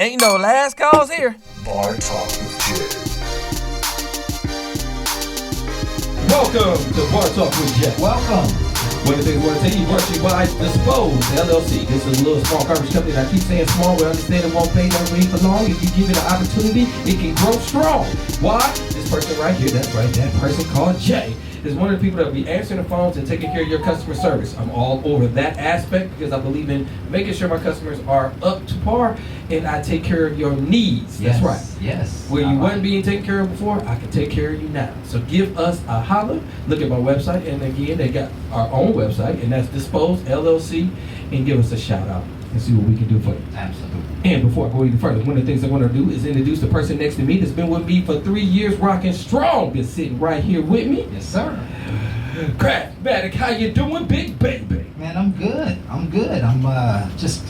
Ain't no last calls here. Bar Talk with Jay. Welcome to Bar Talk with Jay. Welcome. One of the things I want to tell you, brought to you by Dispose LLC. This is a little small coverage company, and I keep saying small, but I understand it won't pay that way for long. If you give it an opportunity, it can grow strong. Why? This person right here, that's right, that person called Jay, is one of the people that will be answering the phones and taking care of your customer service. I'm all over that aspect because I believe in making sure my customers are up to par and I take care of your needs. Yes, That's right. Yes. Where you weren't being taken care of before, I can take care of you now. So give us a holler. Look at my website, and again, they got our own website, and that's Dispose LLC, and give us a shout out and see what we can do for you. Absolutely. And before I go any further, one of the things I want to do is introduce the person next to me that's been with me for 3 years, rocking strong, been sitting right here with me. Yes, sir. Craftmatic, how you doing, big baby? Man, I'm good. I'm just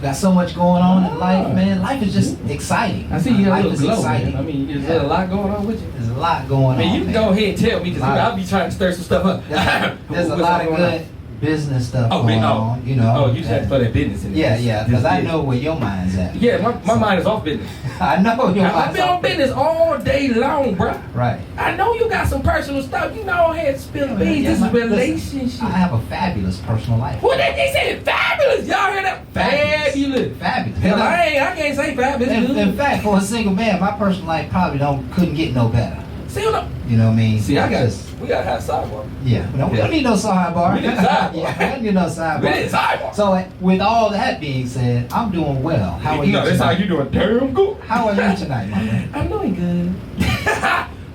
got so much going on in life, man. Life is just exciting. I see you got a Life little is glow, exciting. man. I mean, is there a lot going on with you? There's a lot going I mean, on. you can man. go ahead and tell me, because I'll be trying to stir some stuff up. There's a What's lot of going on? good business stuff Oh, going man, on. You know. Oh, you just had to put that business in there. Yeah, because I know where your mind's at. Yeah, my mind is off business. I know your I've mind's been on off business all day long, bro. Right. I know you got some personal stuff. You know I had to spill the beans. Yeah, This is listen, relationship. I have a fabulous personal life. What they say? Fabulous. Y'all hear that? Fabulous. Fabulous. Hell, I can't say fabulous. In fact, for a single man, my personal life probably couldn't get no better. See what I'm... You know what I mean? See, I got Just- we got to have sidebar. Yeah. No, we don't need no sidebar. We need sidebar. Yeah, we don't need no sidebar. We need sidebar. So, with all that being said, I'm doing well. How are you that's how tonight? you doing. Damn good. How are you tonight, my man? I'm doing good.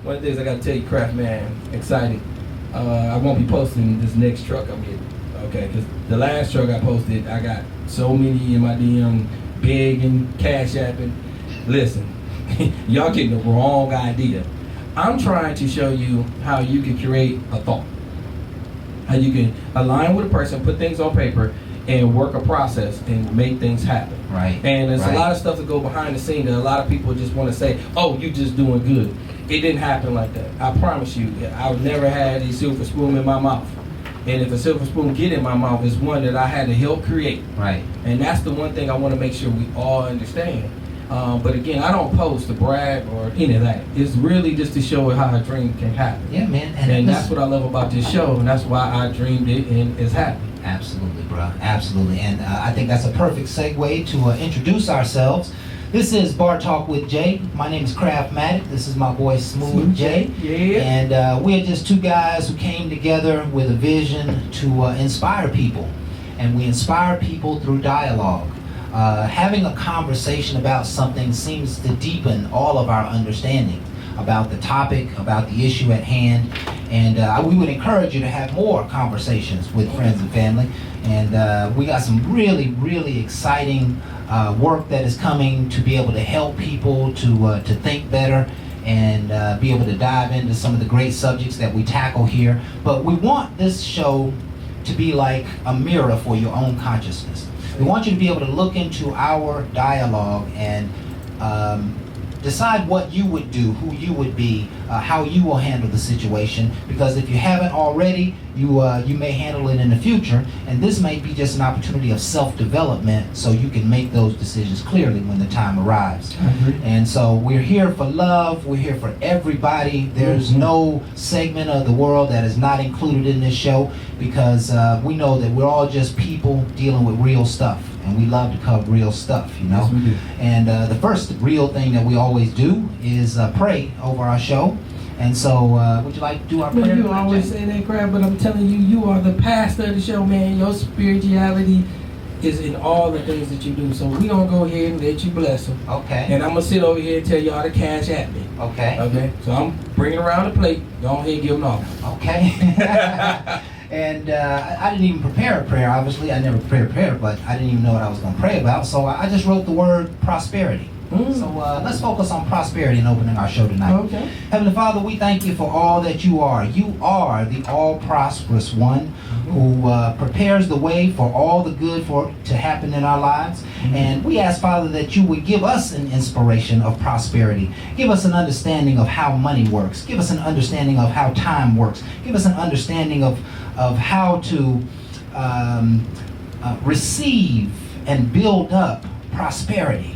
One of the things I got to tell you, Craft Man, excited. I won't be posting this next truck I'm getting. Okay, because the last truck I posted, I got so many in my DM begging, cash apping. Listen, y'all getting the wrong idea. I'm trying to show you how you can create a thought. How you can align with a person, put things on paper, and work a process and make things happen. Right. And there's right. a lot of stuff that go behind the scene that a lot of people just want to say, oh, you just doing good. It didn't happen like that. I promise you, I've never had a silver spoon in my mouth. And if a silver spoon get in my mouth, it's one that I had to help create. Right. And that's the one thing I want to make sure we all understand. But again, I don't post to brag or any of that. It's really just to show how a dream can happen. Yeah, man. And that's what I love about this show, and that's why I dreamed it and it's happening. Absolutely, bro. Absolutely. And I think that's a perfect segue to introduce ourselves. This is Bar Talk with Jay. My name is Craftmatic. This is my boy Smooth Jay. Yeah. And we're just two guys who came together with a vision to inspire people. And we inspire people through dialogue. Having a conversation about something seems to deepen all of our understanding about the topic, about the issue at hand. And we would encourage you to have more conversations with friends and family. And we got some really, really exciting work that is coming to be able to help people to think better and be able to dive into some of the great subjects that we tackle here. But we want this show to be like a mirror for your own consciousness. We want you to be able to look into our dialogue and decide what you would do, who you would be, how you will handle the situation. Because if you haven't already, you may handle it in the future. And this may be just an opportunity of self-development so you can make those decisions clearly when the time arrives. And so we're here for love. We're here for everybody. There's no segment of the world that is not included in this show because we know that we're all just people dealing with real stuff. And we love to cover real stuff, you know. Yes, we do. And the first real thing that we always do is pray over our show. And so, would you like to do our prayer? Man, you tonight, always Jay? say that crap, but I'm telling you, you are the pastor of the show, man. Your spirituality is in all the things that you do. So we gonna go ahead and let you bless them. Okay. And I'm gonna sit over here and tell y'all to cash at me. Okay. Okay. So I'm bringing around the plate. Go ahead and give them all. Okay. And I didn't even prepare a prayer, obviously. I never prepared a prayer, but I didn't even know what I was going to pray about. So I just wrote the word prosperity. So let's focus on prosperity in opening our show tonight. Okay. Heavenly Father, we thank you for all that you are. You are the all-prosperous one who prepares the way for all the good for it to happen in our lives. And we ask, Father, that you would give us an inspiration of prosperity. Give us an understanding of how money works. Give us an understanding of how time works. Give us an understanding of how to receive and build up prosperity.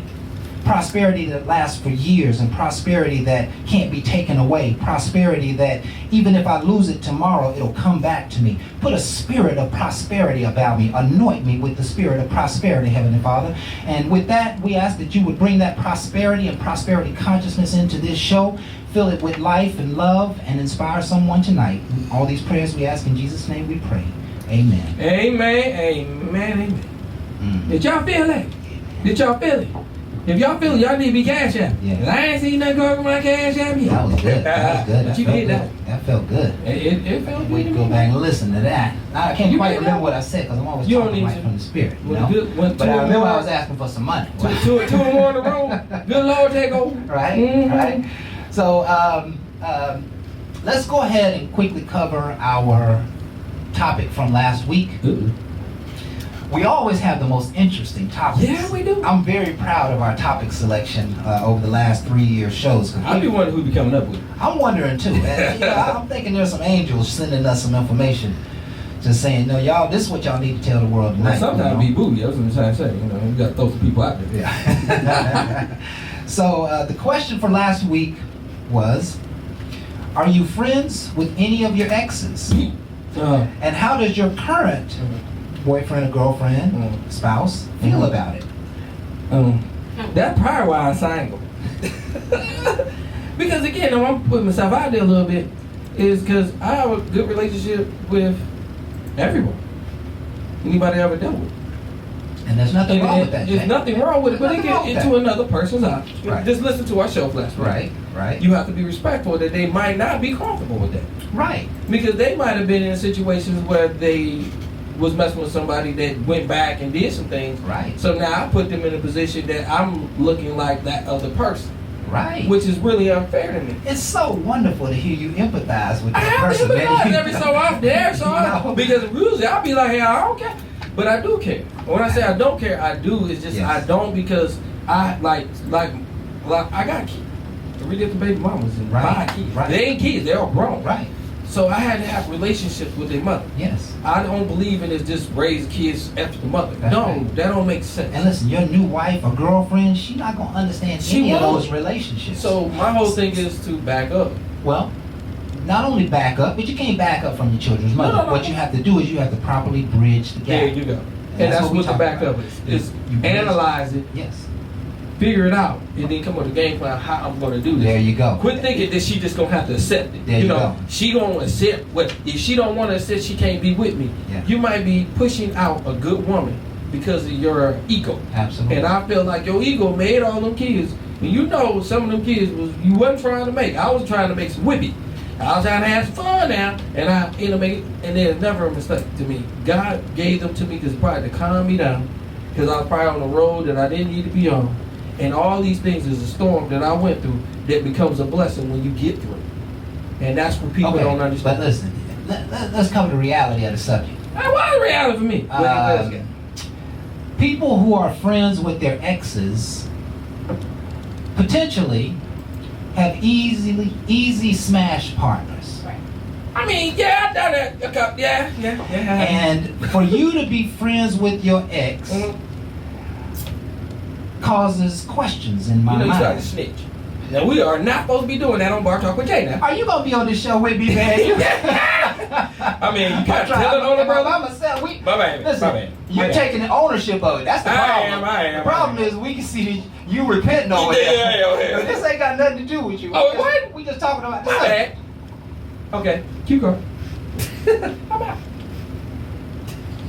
Prosperity that lasts for years, and prosperity that can't be taken away. Prosperity that even if I lose it tomorrow, it'll come back to me. Put a spirit of prosperity about me. Anoint me with the spirit of prosperity, Heavenly Father. And with that, we ask that you would bring that prosperity and prosperity consciousness into this show. Fill it with life and love and inspire someone tonight. All these prayers we ask in Jesus' name we pray. Amen. Amen, amen, amen. Did y'all feel that? Did y'all feel it? If y'all feel it, y'all need to be cash app. Yeah. I ain't seen nothing going on my cash app yet. That was good. That was good. But you did that. That felt good. It felt good. We to go me. back and listen to that. Now, I can't You quite did remember that? what I said because I'm always You don't talking need right to. from the spirit. You When know? good- when But two I or remember more- I was asking for some money. Two or more in the room. Good Lord, take over. Right? Mhm. Right? So let's go ahead and quickly cover our topic from last week. Ooh. We always have the most interesting topics. Yeah, we do. I'm very proud of our topic selection over the last 3 year shows. 'Cause I be wondering who be coming up with it. I'm wondering too. And, you know, I'm thinking there's some angels sending us some information, just saying, no, y'all, this is what y'all need to tell the world tonight. Well, sometimes you be booty. That's what I'm trying to say. You know, you got to throw some people out there. Yeah. So the question for last week was, are you friends with any of your exes? And how does your current boyfriend or girlfriend, spouse, feel about it? That's probably why I'm single. Because again, I'm putting myself out there a little bit, is because I have a good relationship with everyone. Anybody I ever dealt with. And there's nothing wrong with that. There's Jay. nothing wrong with it, but it Nothing wrong gets with into that. another person's eye. Right. Just listen to our show last week. Right, right, You have to be respectful that they might not be comfortable with that. right. Because they might have been in situations where they was messing with somebody that went back and did some things. Right. So now I put them in a position that I'm looking like that other person, Right. which is really unfair to me. It's so wonderful to hear you empathize with I that have to person, man. empathize every so often, No. because usually I'll be like, hey, I don't care. But I do care. When I say I don't care, I do. It's just Yes. I don't because I like I got kids. 3 different baby mamas and Right, 5 kids. right. They ain't kids, they're all grown. Right. So I had to have relationships with their mother. Yes. I don't believe in it just raise kids after the mother. That's No, right. that don't make sense. And listen, your new wife or girlfriend, she's not gonna understand She any of won't. those relationships. So my whole thing is to back up. Well, not only back up, but you can't back up from your children's mother. no. What you have to do is you have to properly bridge the gap. There you go. And that's what we what the talk back about. up is. You bridge- Analyze it, Yes. figure it out, and then come up with a game plan how I'm going to do this. There you go. Quit thinking that she just gonna have to accept it. There you go. She gonna accept what if she don't want to accept, she can't be with me. Yeah. You might be pushing out a good woman because of your ego. Absolutely. And I feel like your ego made all them kids. And you know some of them kids you wasn't trying to make. I was trying to make some whippy. I was trying to have some fun now, and I end up making. And there's never a mistake to me. God gave them to me because probably to calm me down, because I was probably on a road that I didn't need to be on. And all these things is a storm that I went through that becomes a blessing when you get through it. And that's what people Okay, don't understand. but listen, let's cover the reality of the subject. Hey, why the reality for me? People who are friends with their exes potentially have easy smash partners. I mean, yeah, I done that. Okay, yeah. And for you to be friends with your ex Mhm. causes questions in my You know, you started mind. to snitch. Now, we are not supposed to be doing that on Bar Talk with Jay now. Are you gonna be on this show with me, man? I mean, you got to tell it on the brother. Myself. My bad, Listen, my bad. you're taking the ownership of it. That's the I problem. am. The problem is we can see you repenting over Yeah, there. yeah. But this ain't got nothing to do with you. Oh, what? We just talking about this. My bad. Okay, keep going. I'm out.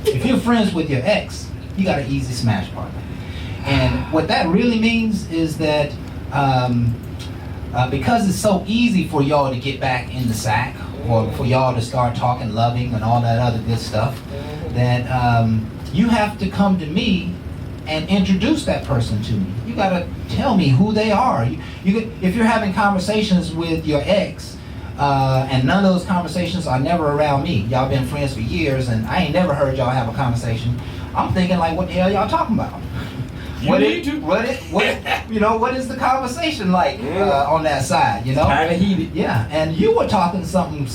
If you're friends with your ex, you got an easy smash partner. And what that really means is that because it's so easy for y'all to get back in the sack, or for y'all to start talking loving and all that other good stuff, that you have to come to me and introduce that person to me. You got to tell me who they are. If you're having conversations with your ex, and none of those conversations are never around me. Y'all been friends for years, and I ain't never heard y'all have a conversation. I'm thinking like, what the hell y'all talking about? What is the conversation like on that side? You know, Kind of heated. yeah. And you were talking something,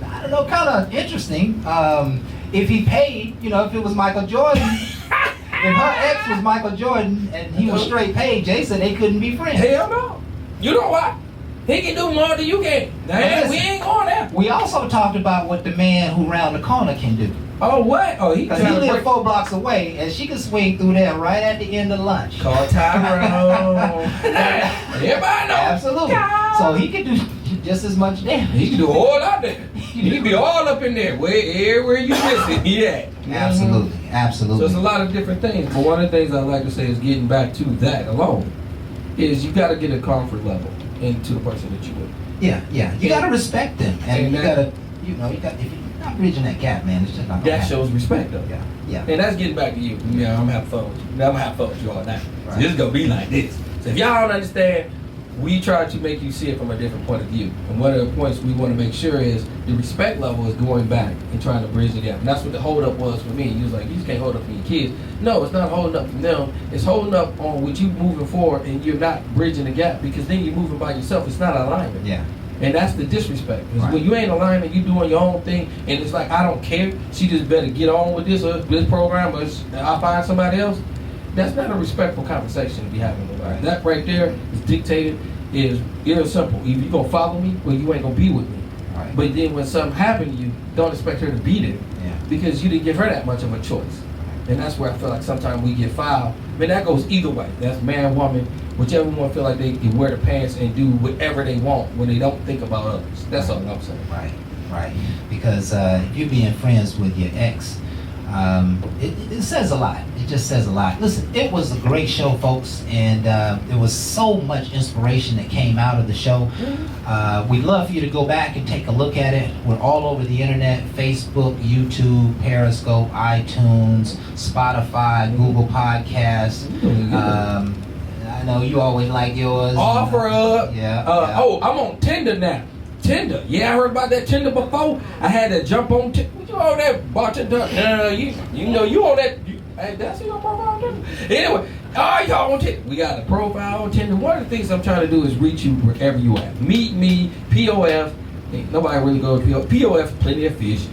I don't know, kind of interesting. If he paid, if it was Michael Jordan, if her ex was Michael Jordan and he was straight paid, Jay said they couldn't be friends. Hell no. You know what? He can do more than you can. Now, we ain't going there. We also talked about what the man who round the corner can do. Oh, what? Oh, he Because he lived 4 blocks away, and she could swing through there right at the end of lunch. Call Tyrone. Everybody know. Absolutely. So he could do just as much damage. He can do all out there. He can be all up in there. Everywhere you miss it, he at. Absolutely. Absolutely. So it's a lot of different things. But one of the things I like to say is getting back to that alone is you got to get a comfort level into the person that you with. Yeah. You got to respect them, and you got to, if you're not bridging that gap, man, it's just not gonna that happen. shows respect, though. Yeah. And that's getting back to you. Yeah, I'm gonna have fun with you. I'm gonna have fun with you all night. Right. So this is gonna be like this. So if y'all don't understand, we try to make you see it from a different point of view. And one of the points we want to make sure is the respect level is going back and trying to bridge the gap. And that's what the hold up was for me. You was like, you just can't hold up for your kids. No, it's not holding up from them. It's holding up on what you moving forward, and you're not bridging the gap because then you're moving by yourself. It's not alignment. Yeah. And that's the disrespect. Right. When you ain't alignment, you doing your own thing, and it's like, I don't care. She just better get on with this program, or I'll find somebody else. That's not a respectful conversation to be having with her. Right. That right there is dictated, is simple. Either you gonna follow me, or you ain't gonna be with me. Right. But then when something happened to you, don't expect her to be there. Yeah. Because you didn't give her that much of a choice. And that's where I feel like sometimes we get fouled. I mean, that goes either way. That's man, woman, whichever one feel like they can wear the pants and do whatever they want when they don't think about others. That's all I'm saying. Right. Because if you're being friends with your ex, it says a lot. It just says a lot. Listen, it was a great show, folks, and there was so much inspiration that came out of the show. We'd love for you to go back and take a look at it. We're all over the internet: Facebook, YouTube, Periscope, iTunes, Spotify, Google Podcasts. I know you always like yours. Offer up. Yeah. Oh, I'm on Tinder now. Tinder. Yeah, I heard about that Tinder before. I had to jump on Tinder. What you on that bartender? You know you on that. Hey, that's your profile on Tinder. Anyway, all y'all on Tinder. We got a profile on Tinder. One of the things I'm trying to do is reach you wherever you at. Meet me, POF. Ain't nobody really go to POF. POF, plenty of fish.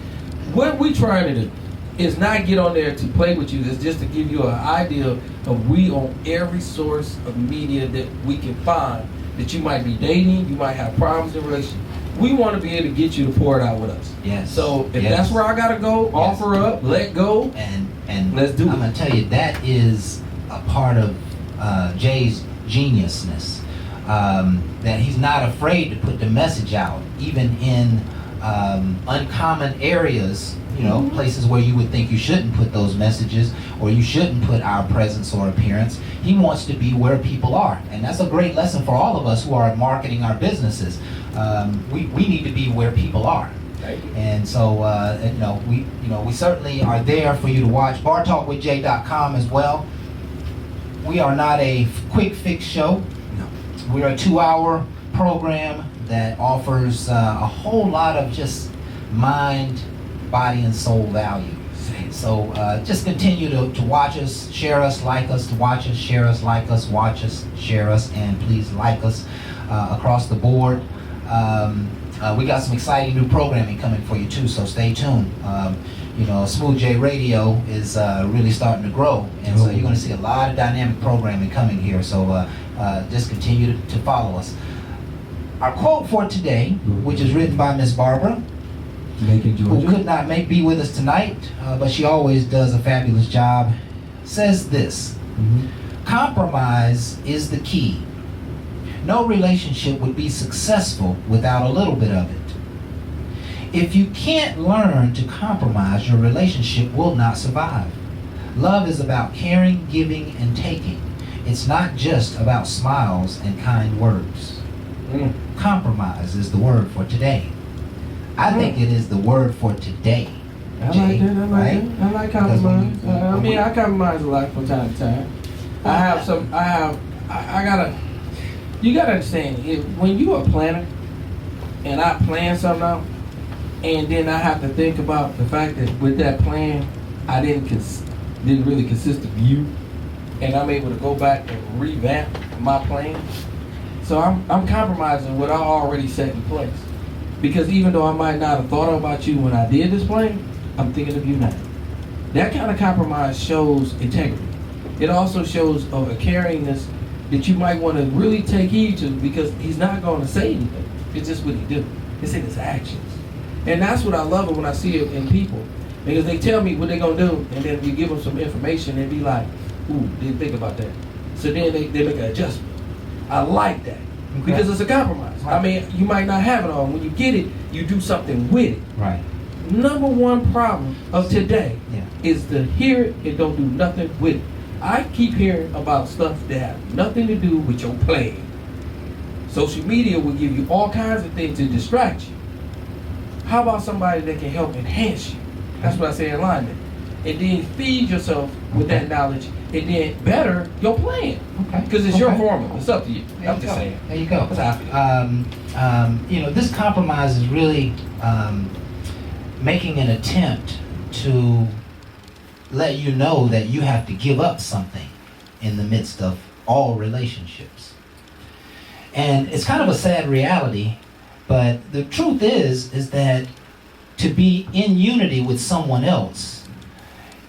What we trying to do is not get on there to play with you. It's just to give you an idea of we on every source of media that we can find that you might be dating, you might have problems in relation. We want to be able to get you to pour it out with us. Yes. So if that's where I gotta go, offer up, let go, and let's do it. I'm gonna tell you that is a part of Jay's geniusness. That he's not afraid to put the message out, even in uncommon areas. You know, places where you would think you shouldn't put those messages, or you shouldn't put our presence or appearance. He wants to be where people are, and that's a great lesson for all of us who are marketing our businesses. We need to be where people are, and so we certainly are there for you to watch. BarTalkWithJay.com as well. We are not a quick fix show. No. We're a 2-hour program that offers a whole lot of just mind, body, and soul value. So just continue to watch us, share us, like us, watch us, share us, like us, watch us, share us, and please like us across the board. We got some exciting new programming coming for you too, so stay tuned. Smooth J Radio is really starting to grow, and so you're going to see a lot of dynamic programming coming here. So just continue to follow us. Our quote for today, which is written by Miss Barbara, who could not be with us tonight, but she always does a fabulous job, says this: compromise is the key. No relationship would be successful without a little bit of it. If you can't learn to compromise, your relationship will not survive. Love is about caring, giving, and taking. It's not just about smiles and kind words. Compromise is the word for today. I think it is the word for today. I Jay, like that. I like compromise. I compromise a lot from time to time. You gotta understand, when you a planner, and I plan something out, and then I have to think about the fact that with that plan, I didn't really consist of you, and I'm able to go back and revamp my plan. So I'm compromising what I already set in place. Because even though I might not have thought about you when I did this plan, I'm thinking of you now. That kind of compromise shows integrity. it also shows of a caringness that you might want to really take heed to, because he's not going to say anything. It's just what he do. It's in his actions. And that's what I love it when I see it in people. Because they tell me what they're going to do, and then you give them some information and be like, ooh, didn't think about that. So then they make an adjustment. I like that. Okay. Because it's a compromise. Right. I mean, you might not have it all. When you get it, you do something with it. Right. Number one problem of today Yeah. is to hear it and don't do nothing with it. I keep hearing about stuff that have nothing to do with your plan. Social media will give you all kinds of things to distract you. How about somebody that can help enhance you? That's what I say, alignment. And then feed yourself with that knowledge, and then better your plan. Okay. Because it's your formula. It's up to you. There I'm you just go. saying. There you go. That's how I feel. This compromise is really making an attempt to let you know that you have to give up something in the midst of all relationships. And it's kind of a sad reality, but the truth is that to be in unity with someone else,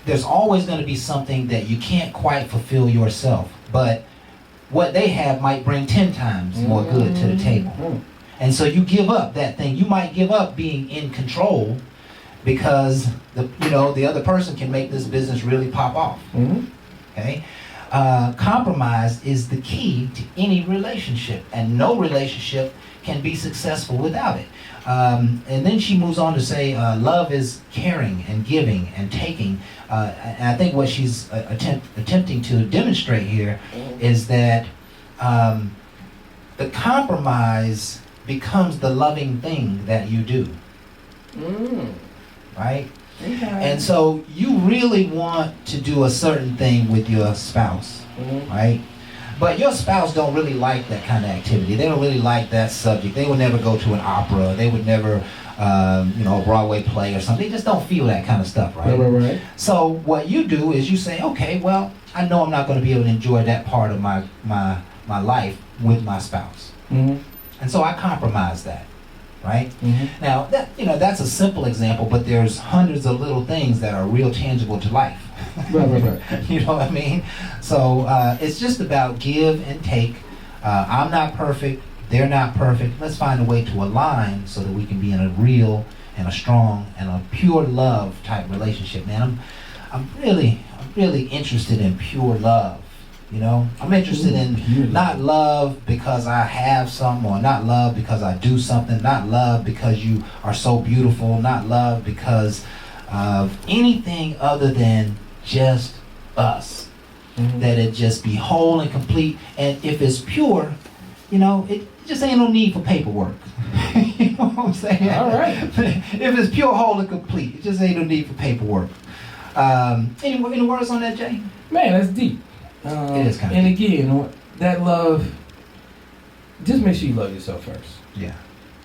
there's always going to be something that you can't quite fulfill yourself. But what they have might bring 10 times more good to the table. And so you give up that thing. You might give up being in control because the other person can make this business really pop off. Okay? Compromise is the key to any relationship, and no relationship can be successful without it. And then she moves on to say, love is caring and giving and taking. And I think what she's attempting to demonstrate here is that the compromise becomes the loving thing that you do. Right? Okay. And so you really want to do a certain thing with your spouse, right? But your spouse don't really like that kind of activity. They don't really like that subject. They would never go to an opera. They would never, a Broadway play or something. They just don't feel that kind of stuff, right? Right. So what you do is you say, okay, well, I know I'm not going to be able to enjoy that part of my life with my spouse. And so I compromise that. Right? Now, that's a simple example, but there's hundreds of little things that are real tangible to life. Right. You know what I mean? So it's just about give and take. I'm not perfect. They're not perfect. Let's find a way to align so that we can be in a real and a strong and a pure love type relationship. Man, I'm really interested in pure love. I'm interested in not love because I have something, or not love because I do something, not love because you are so beautiful, not love because of anything other than just us. That it just be whole and complete. And if it's pure, it just ain't no need for paperwork. You know what I'm saying? All right. If it's pure, whole, and complete, it just ain't no need for paperwork. Any words on that, Jay? Man, that's deep. It is kind of and again, that love, just make sure you love yourself first. Yeah.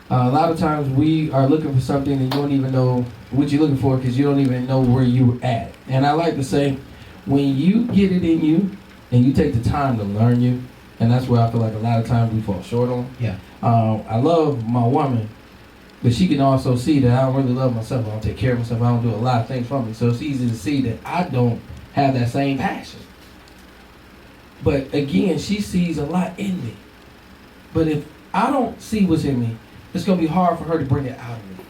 A lot of times we are looking for something and you don't even know what you're looking for because you don't even know where you're at. And I like to say, when you get it in you and you take the time to learn you, and that's where I feel like a lot of times we fall short on. Yeah. I love my woman, but she can also see that I don't really love myself. I don't take care of myself. I don't do a lot of things for me. So it's easy to see that I don't have that same passion. But again, she sees a lot in me. But if I don't see what's in me, it's going to be hard for her to bring it out of me.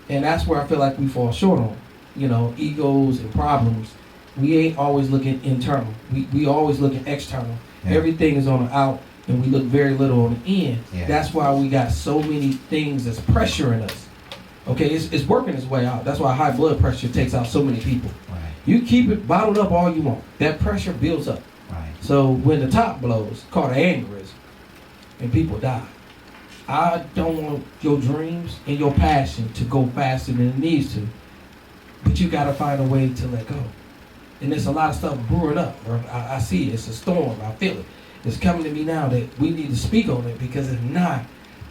And that's where I feel like we fall short on. Egos and problems. We ain't always looking internal. We always looking external. Yeah. Everything is on the out, and we look very little on the in. Yeah. That's why we got so many things that's pressuring us. Okay, it's working its way out. That's why high blood pressure takes out so many people. Right. You keep it bottled up all you want. That pressure builds up. Right. So when the top blows, called an aneurysm, and people die. I don't want your dreams and your passion to go faster than it needs to. But you got to find a way to let go. And there's a lot of stuff brewing up. I see it. It's a storm. I feel it. It's coming to me now that we need to speak on it, because if not,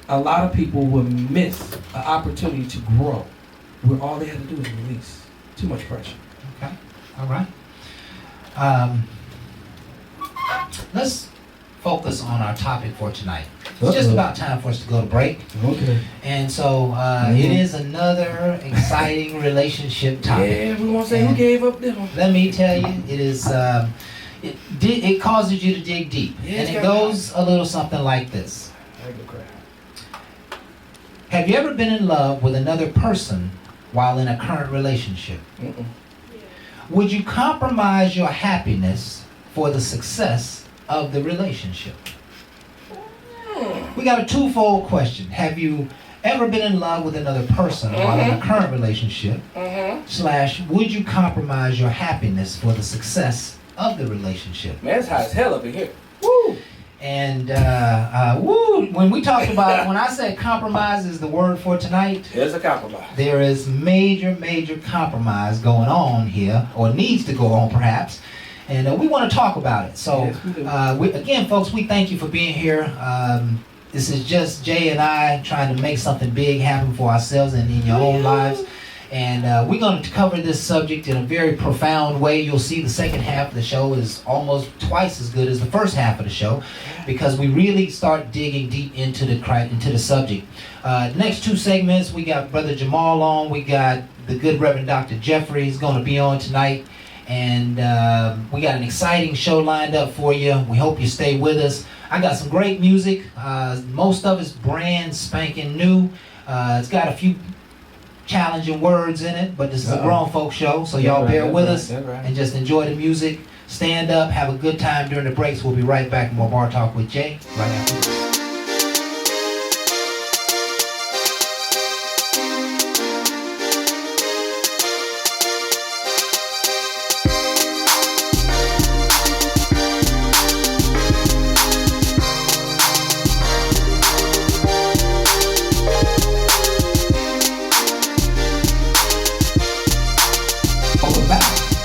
a lot of people will miss an opportunity to grow where all they have to do is release. Too much pressure. Okay. All right. Let's focus on our topic for tonight. It's just about time for us to go to break. Okay. And so it is another exciting relationship topic. Yeah, we want to say who gave up this one. Let me tell you, it is it causes you to dig deep. Yeah, And it's it got- goes a little something like this. I ain't gonna cry. Have you ever been in love with another person while in a current relationship? Mm-mm. Would you compromise your happiness for the success of the relationship? We got a twofold question. Have you ever been in love with another person while in a current relationship? / would you compromise your happiness for the success of the relationship? Man, it's hot as hell up in here. Woo! And when we talked about, when I said compromise is the word for tonight, There's a compromise. there is major compromise going on here, or needs to go on perhaps, and we want to talk about it. So Yes, we do. again, folks, we thank you for being here. This is just Jay and I trying to make something big happen for ourselves and in your own lives. And we're going to cover this subject in a very profound way. You'll see the second half of the show is almost twice as good as the first half of the show, because we really start digging deep into the subject. Next two segments, we got Brother Jamal on. We got the good Reverend Dr. Jeffrey is going to be on tonight. And we got an exciting show lined up for you. We hope you stay with us. I got some great music. Most of it's brand spanking new. It's got a few challenging words in it, but this is a grown folk show, so y'all bear with us and just enjoy the music. Stand up, have a good time during the breaks. We'll be right back with more Bar Talk with Jay right after this.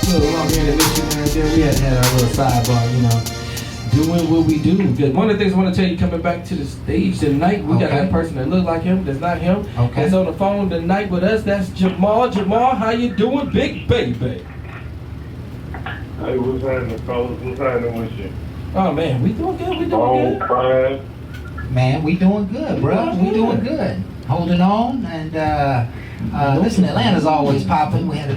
We had our little sidebar, you know, doing what we do. Because one of the things I want to tell you, coming back to the stage tonight, we got that person that look like him, that's not him. Okay. That's on the phone tonight with us. That's Jamal. Jamal, how you doing, big baby? Hey, what's happening, fellas? What's happening with you? Oh man, we doing good. We doing Oh, good. fine. Man, we doing good, bro. We doing good. Holding on, and listen, Atlanta's always popping. We had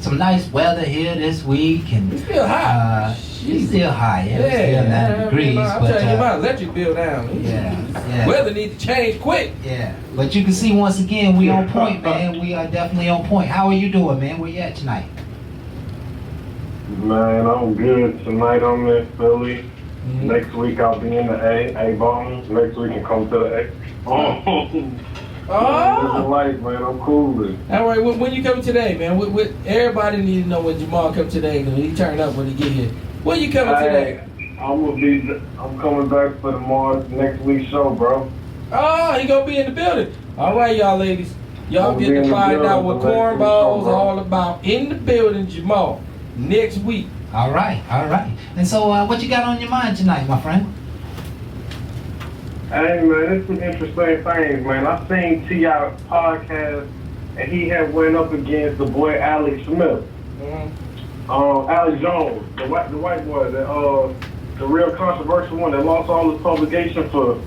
some nice weather here this week, and It's still hot. it's still high. Yeah, it's still 90 degrees, I'm but telling you, my electric bill down. yeah. Weather need to change quick. Yeah, but you can see once again we on point, man. We are definitely on point. How are you doing, man? Where you at tonight? Man, I'm good. Tonight I'm in Philly. Mhm. Next week I'll be in the A-Bomb. Next week I come to the A. Oh, Oh. life, man. I'm cooling. All right, when you coming today, man? What everybody need to know when Jamal come today, because he turn up when he get here. When you coming today? I'm coming back for the Mars next week's show, bro. Oh, he gonna be in the building. All right, y'all ladies. Y'all Gonna be get in to the find building out what for next week's cornballs show, bro. all about in the building, Jamal, next week. All right. And so, what you got on your mind tonight, my friend? Hey, man, it's some interesting things, man. I seen T.I. podcast, and he had went up against the boy Alex Smith. Alex Jones, the white boy, the real controversial one that lost all his publication for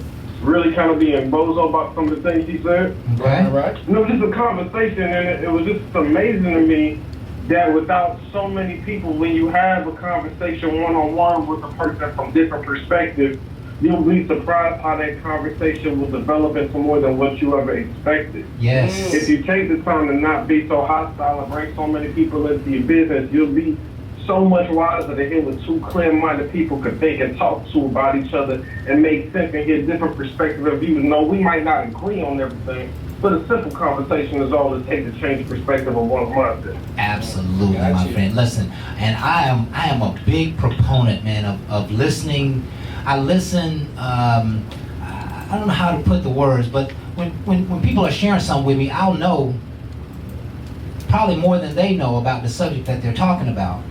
really kind of being bozo about some of the things he said. Okay. Right. You know, just a conversation, and it was just amazing to me that without so many people, when you have a conversation one-on-one with a person from different perspectives, you'll be surprised how that conversation will develop into more than what you ever expected. Yes. If you take the time to not be so hostile and bring so many people into your business, you'll be so much wiser to hear what two clear-minded people could think and talk to about each other and make sense and hear different perspectives of views. No, we might not agree on everything, but a simple conversation is all it takes to change perspective of one's mindset. Absolutely, Got my you. friend. Listen, and I am a big proponent, man, of listening. I listen. I don't know how to put the words, but when people are sharing something with me, I'll know probably more than they know about the subject that they're talking about.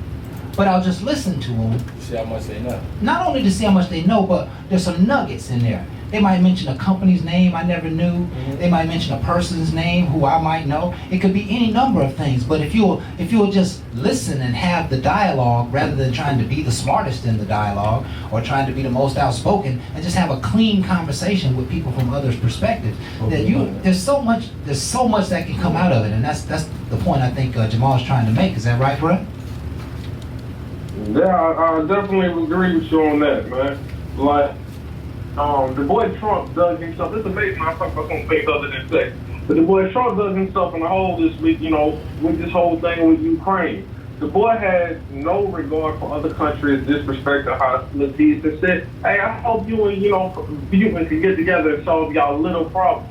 But I'll just listen to them, See how much they know. not only to see how much they know, but there's some nuggets in there. They might mention a company's name I never knew. Mhm. They might mention a person's name who I might know. It could be any number of things. But if you'll just listen and have the dialogue rather than trying to be the smartest in the dialogue or trying to be the most outspoken, and just have a clean conversation with people from others' perspectives, there's so much that can come out of it, and that's the point I think Jamal's trying to make. Is that right, bro? Yeah, I definitely agree with you on that, man. Like, the boy Trump dug himself. It's amazing. I talk about some things other than sex. But the boy Trump dug himself in the hole this week, with this whole thing with Ukraine. The boy had no regard for other countries, disrespect to hostilities, and said, hey, I hope you and, you can get together and solve y'all little problem.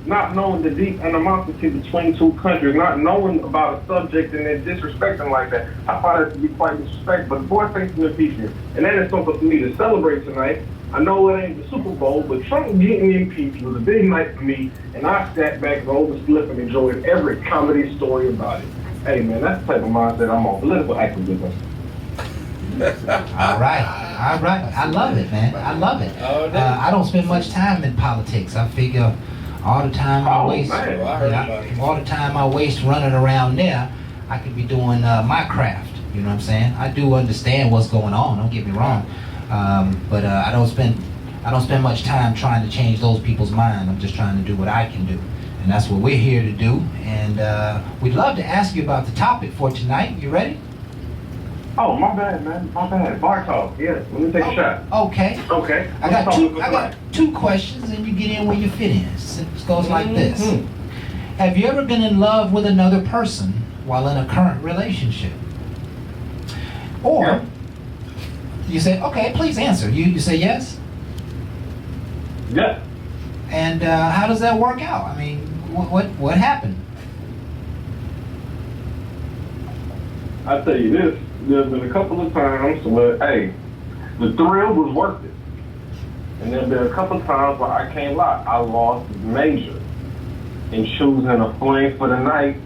Not knowing the deep animosity between two countries, not knowing about a subject and then disrespecting like that. I find it to be quite disrespectful. But the boy facing impeachment. And that is something for me to celebrate tonight. I know it ain't the Super Bowl, but Trump getting impeached was a big night for me, and I sat back, rolled the slip, and enjoyed every comedy story about it. Hey, man, that's the type of mindset I'm on. Political activism. All right. I love it, man. I love it. I don't spend much time in politics. I figure all the time I waste, all the time I waste running around there, I could be doing my craft. You know what I'm saying? I do understand what's going on. Don't get me wrong, but I don't spend much time trying to change those people's mind. I'm just trying to do what I can do, and that's what we're here to do. And we'd love to ask you about the topic for tonight. You ready? Oh, my bad, man. My bad. Bar talk. Yeah, let me take a shot. Okay. Okay. I got two questions, and you get in where you fit in. It goes like this. Have you ever been in love with another person while in a current relationship? Or you say, okay, please answer. You say yes? Yeah. And how does that work out? I mean, what happened? I tell you this. There's been a couple of times where, hey, the thrill was worth it. And there's been a couple of times where I can't lie, I lost major in choosing a flame for the night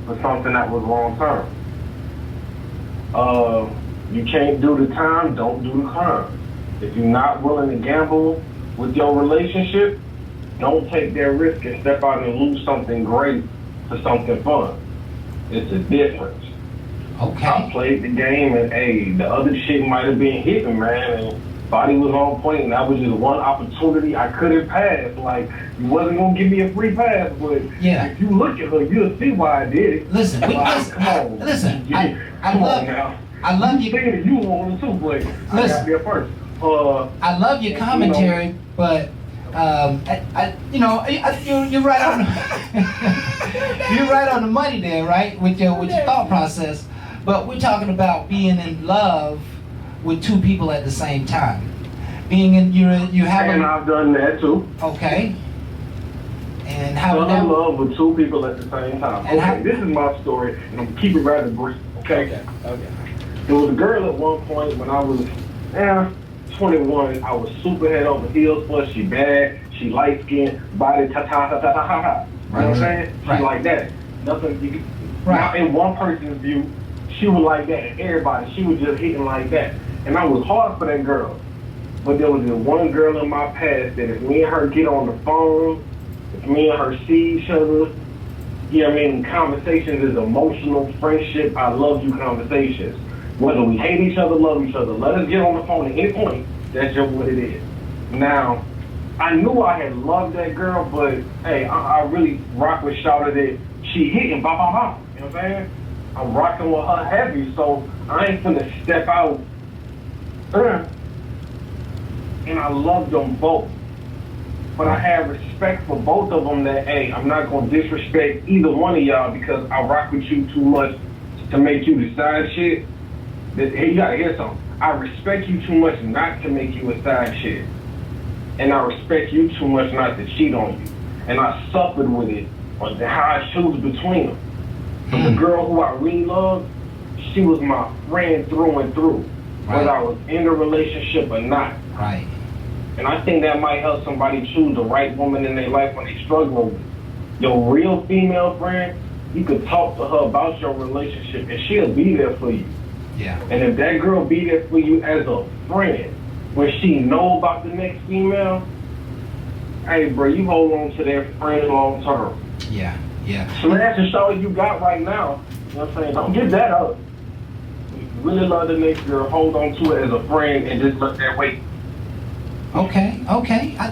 for something that was long term. You can't do the time, don't do the crime. If you're not willing to gamble with your relationship, don't take that risk and step out and lose something great for something fun. It's a difference. Okay. I played the game, and hey, the other chick might have been hitting, man, and body was on point, and that was just one opportunity I couldn't pass. Like, you wasn't gonna give me a free pass, but if you look at her, you'll see why I did it. Listen, come on. Listen, I love you. You want it too, but I gotta be a first. I love your commentary, but you're right on. You're right on the money there, right? With your thought process. But we're talking about being in love with two people at the same time. Being in you have. And I've done that too. Okay. And how? I'm in love with two people at the same time. And okay, this is my story, and I'm keeping it rather brief. Okay. There was a girl at one point when I was 21. I was super head over heels for her. She bad. She light skinned, body ta ta ta ta ta ta ta. You know what I'm saying? She like that. Nothing. You can, now, in one person's view, she was like that. And everybody, she was just hitting like that. And I was hard for that girl. But there was this one girl in my past that if me and her get on the phone, if me and her see each other, you know what I mean? Conversations is emotional, friendship, I love you conversations. Whether we hate each other, love each other, let us get on the phone at any point. That's just what it is. Now, I knew I had loved that girl, but hey, I really rock with Shawty that she hitting, ba ba ba. You know what I'm saying? I'm rocking with her heavy, so I ain't finna step out. And I love them both. But I have respect for both of them that, hey, I'm not gonna disrespect either one of y'all because I rock with you too much to make you decide shit. That, hey, you gotta hear something. I respect you too much not to make you a side shit. And I respect you too much not to cheat on you. And I suffered with it on how I choose between them. But the girl who I really loved, she was my friend through and through. Whether I was in a relationship or not. Right. And I think that might help somebody choose the right woman in their life when they're struggling with your real female friend. You could talk to her about your relationship and she'll be there for you. Yeah. And if that girl be there for you as a friend, when she know about the next female, hey bro, you hold on to that friend long term. Yeah. So that's the show you got right now. You know what I'm saying? Don't get that up. If you really love the next girl, hold on to it as a friend and just let that wait. Okay.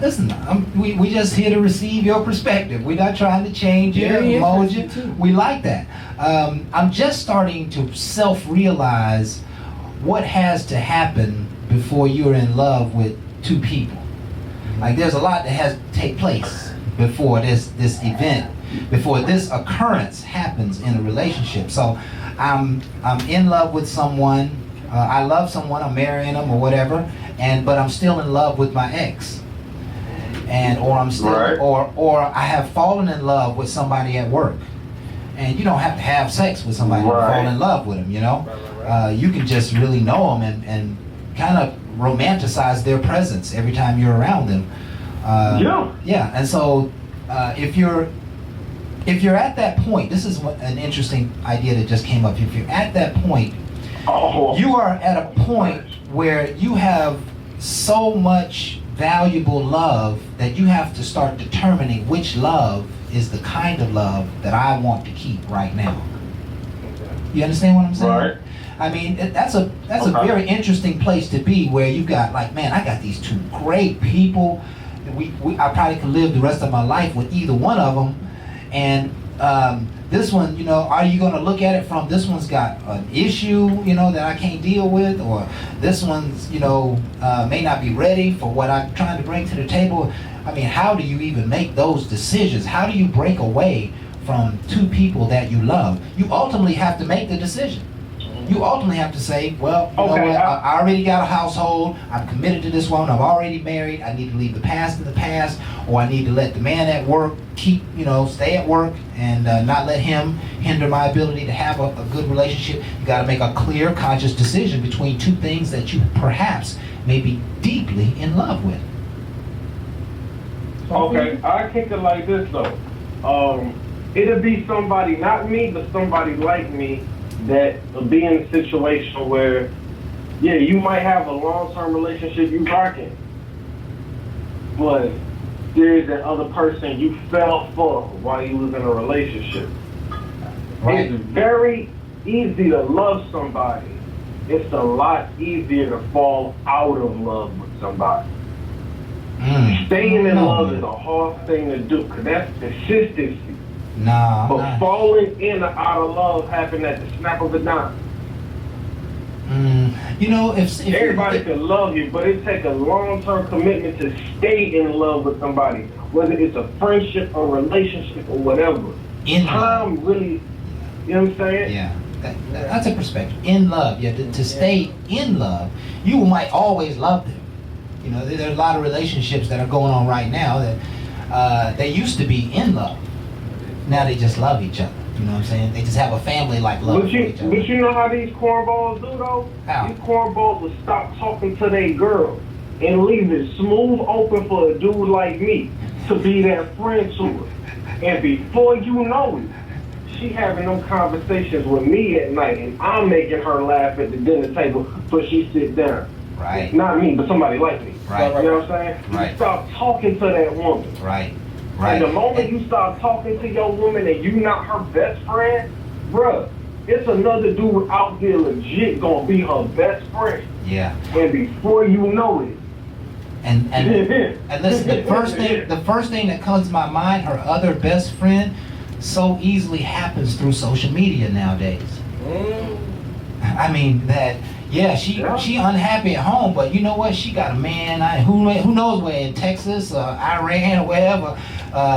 Listen, we just here to receive your perspective. We're not trying to change you, mold you. We like that. I'm just starting to self-realize what has to happen before you're in love with two people. Like there's a lot that has to take place before this event, before this occurrence happens in a relationship. So I'm in love with someone, I love someone, I'm marrying them or whatever, but I'm still in love with my ex. Or I'm still, right. or I have fallen in love with somebody at work. And you don't have to have sex with somebody to Right. fall in love with them, you know? You can just really know them and kind of romanticize their presence every time you're around them. Yeah, and so if you're at that point, this is an interesting idea that just came up. If you're at that point, you are at a point where you have so much valuable love that you have to start determining which love is the kind of love that I want to keep right now. You understand what I'm saying? Right. I mean, that's a very interesting place to be, where you got like, man, I got these two great people. I probably could live the rest of my life with either one of them, and this one, you know, are you going to look at it from, this one's got an issue, you know, that I can't deal with, or this one's, you know, may not be ready for what I'm trying to bring to the table? I mean, how do you even make those decisions? How do you break away from two people that you love? You ultimately have to make the decision. You ultimately have to say, well, you know what, I already got a household, I'm committed to this woman, I'm already married, I need to leave the past in the past, or I need to let the man at work stay at work and not let him hinder my ability to have a good relationship. You got to make a clear, conscious decision between two things that you perhaps may be deeply in love with. Okay, I kick it like this though. It'll be somebody, not me, but somebody like me, that will be in a situation where, yeah, you might have a long-term relationship you rocking, but there's that other person you fell for while you was in a relationship. Right. It's very easy to love somebody. It's a lot easier to fall out of love with somebody. Staying in love is a hard thing to do, because that's consistency. But falling in or out of love happen at the snap of a dime. You know, if everybody can love you, but it takes a long-term commitment to stay in love with somebody, whether it's a friendship or relationship or whatever. Time really, you know what I'm saying? Yeah, that's a perspective. In love, yeah, to stay in love, you might always love them. You know, there's a lot of relationships that are going on right now that they used to be in love. Now they just love each other. You know what I'm saying? They just have a family-like love for each other. But you know how these cornballs do, though? How? These cornballs will stop talking to their girl and leave it smooth open for a dude like me to be that friend to her. And before you know it, she having them conversations with me at night, and I'm making her laugh at the dinner table so she sit down. Right. Not me, but somebody like me. Right. You know what I'm saying? Right. You stop talking to that woman. Right. And the moment you start talking to your woman and you not her best friend, bruh, it's another dude out there legit gonna be her best friend. Yeah. And before you know it. And listen, the first thing that comes to my mind, her other best friend, so easily happens through social media nowadays. I mean she unhappy at home, but you know what? She got a man, who knows where, in Texas or Iran or wherever.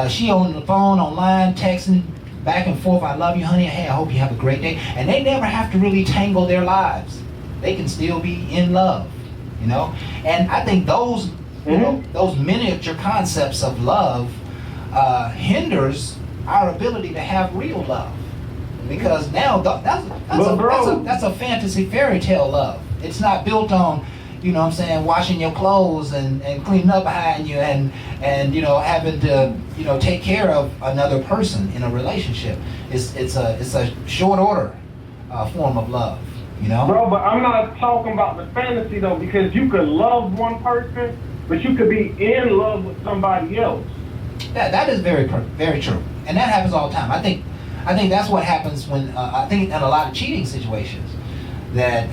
She on the phone, online, texting back and forth, I love you, honey, hey, I hope you have a great day. And they never have to really tangle their lives. They can still be in love, you know? And I think those, you know, those miniature concepts of love hinders our ability to have real love. Because now that's a fantasy fairy tale love. It's not built on, you know what I'm saying, washing your clothes and cleaning up behind you and you know, having to, you know, take care of another person in a relationship. It's a short order form of love, you know? Bro, but I'm not talking about the fantasy though, because you could love one person, but you could be in love with somebody else. Yeah, that is very true. And that happens all the time. I think that's what happens when, I think in a lot of cheating situations, that,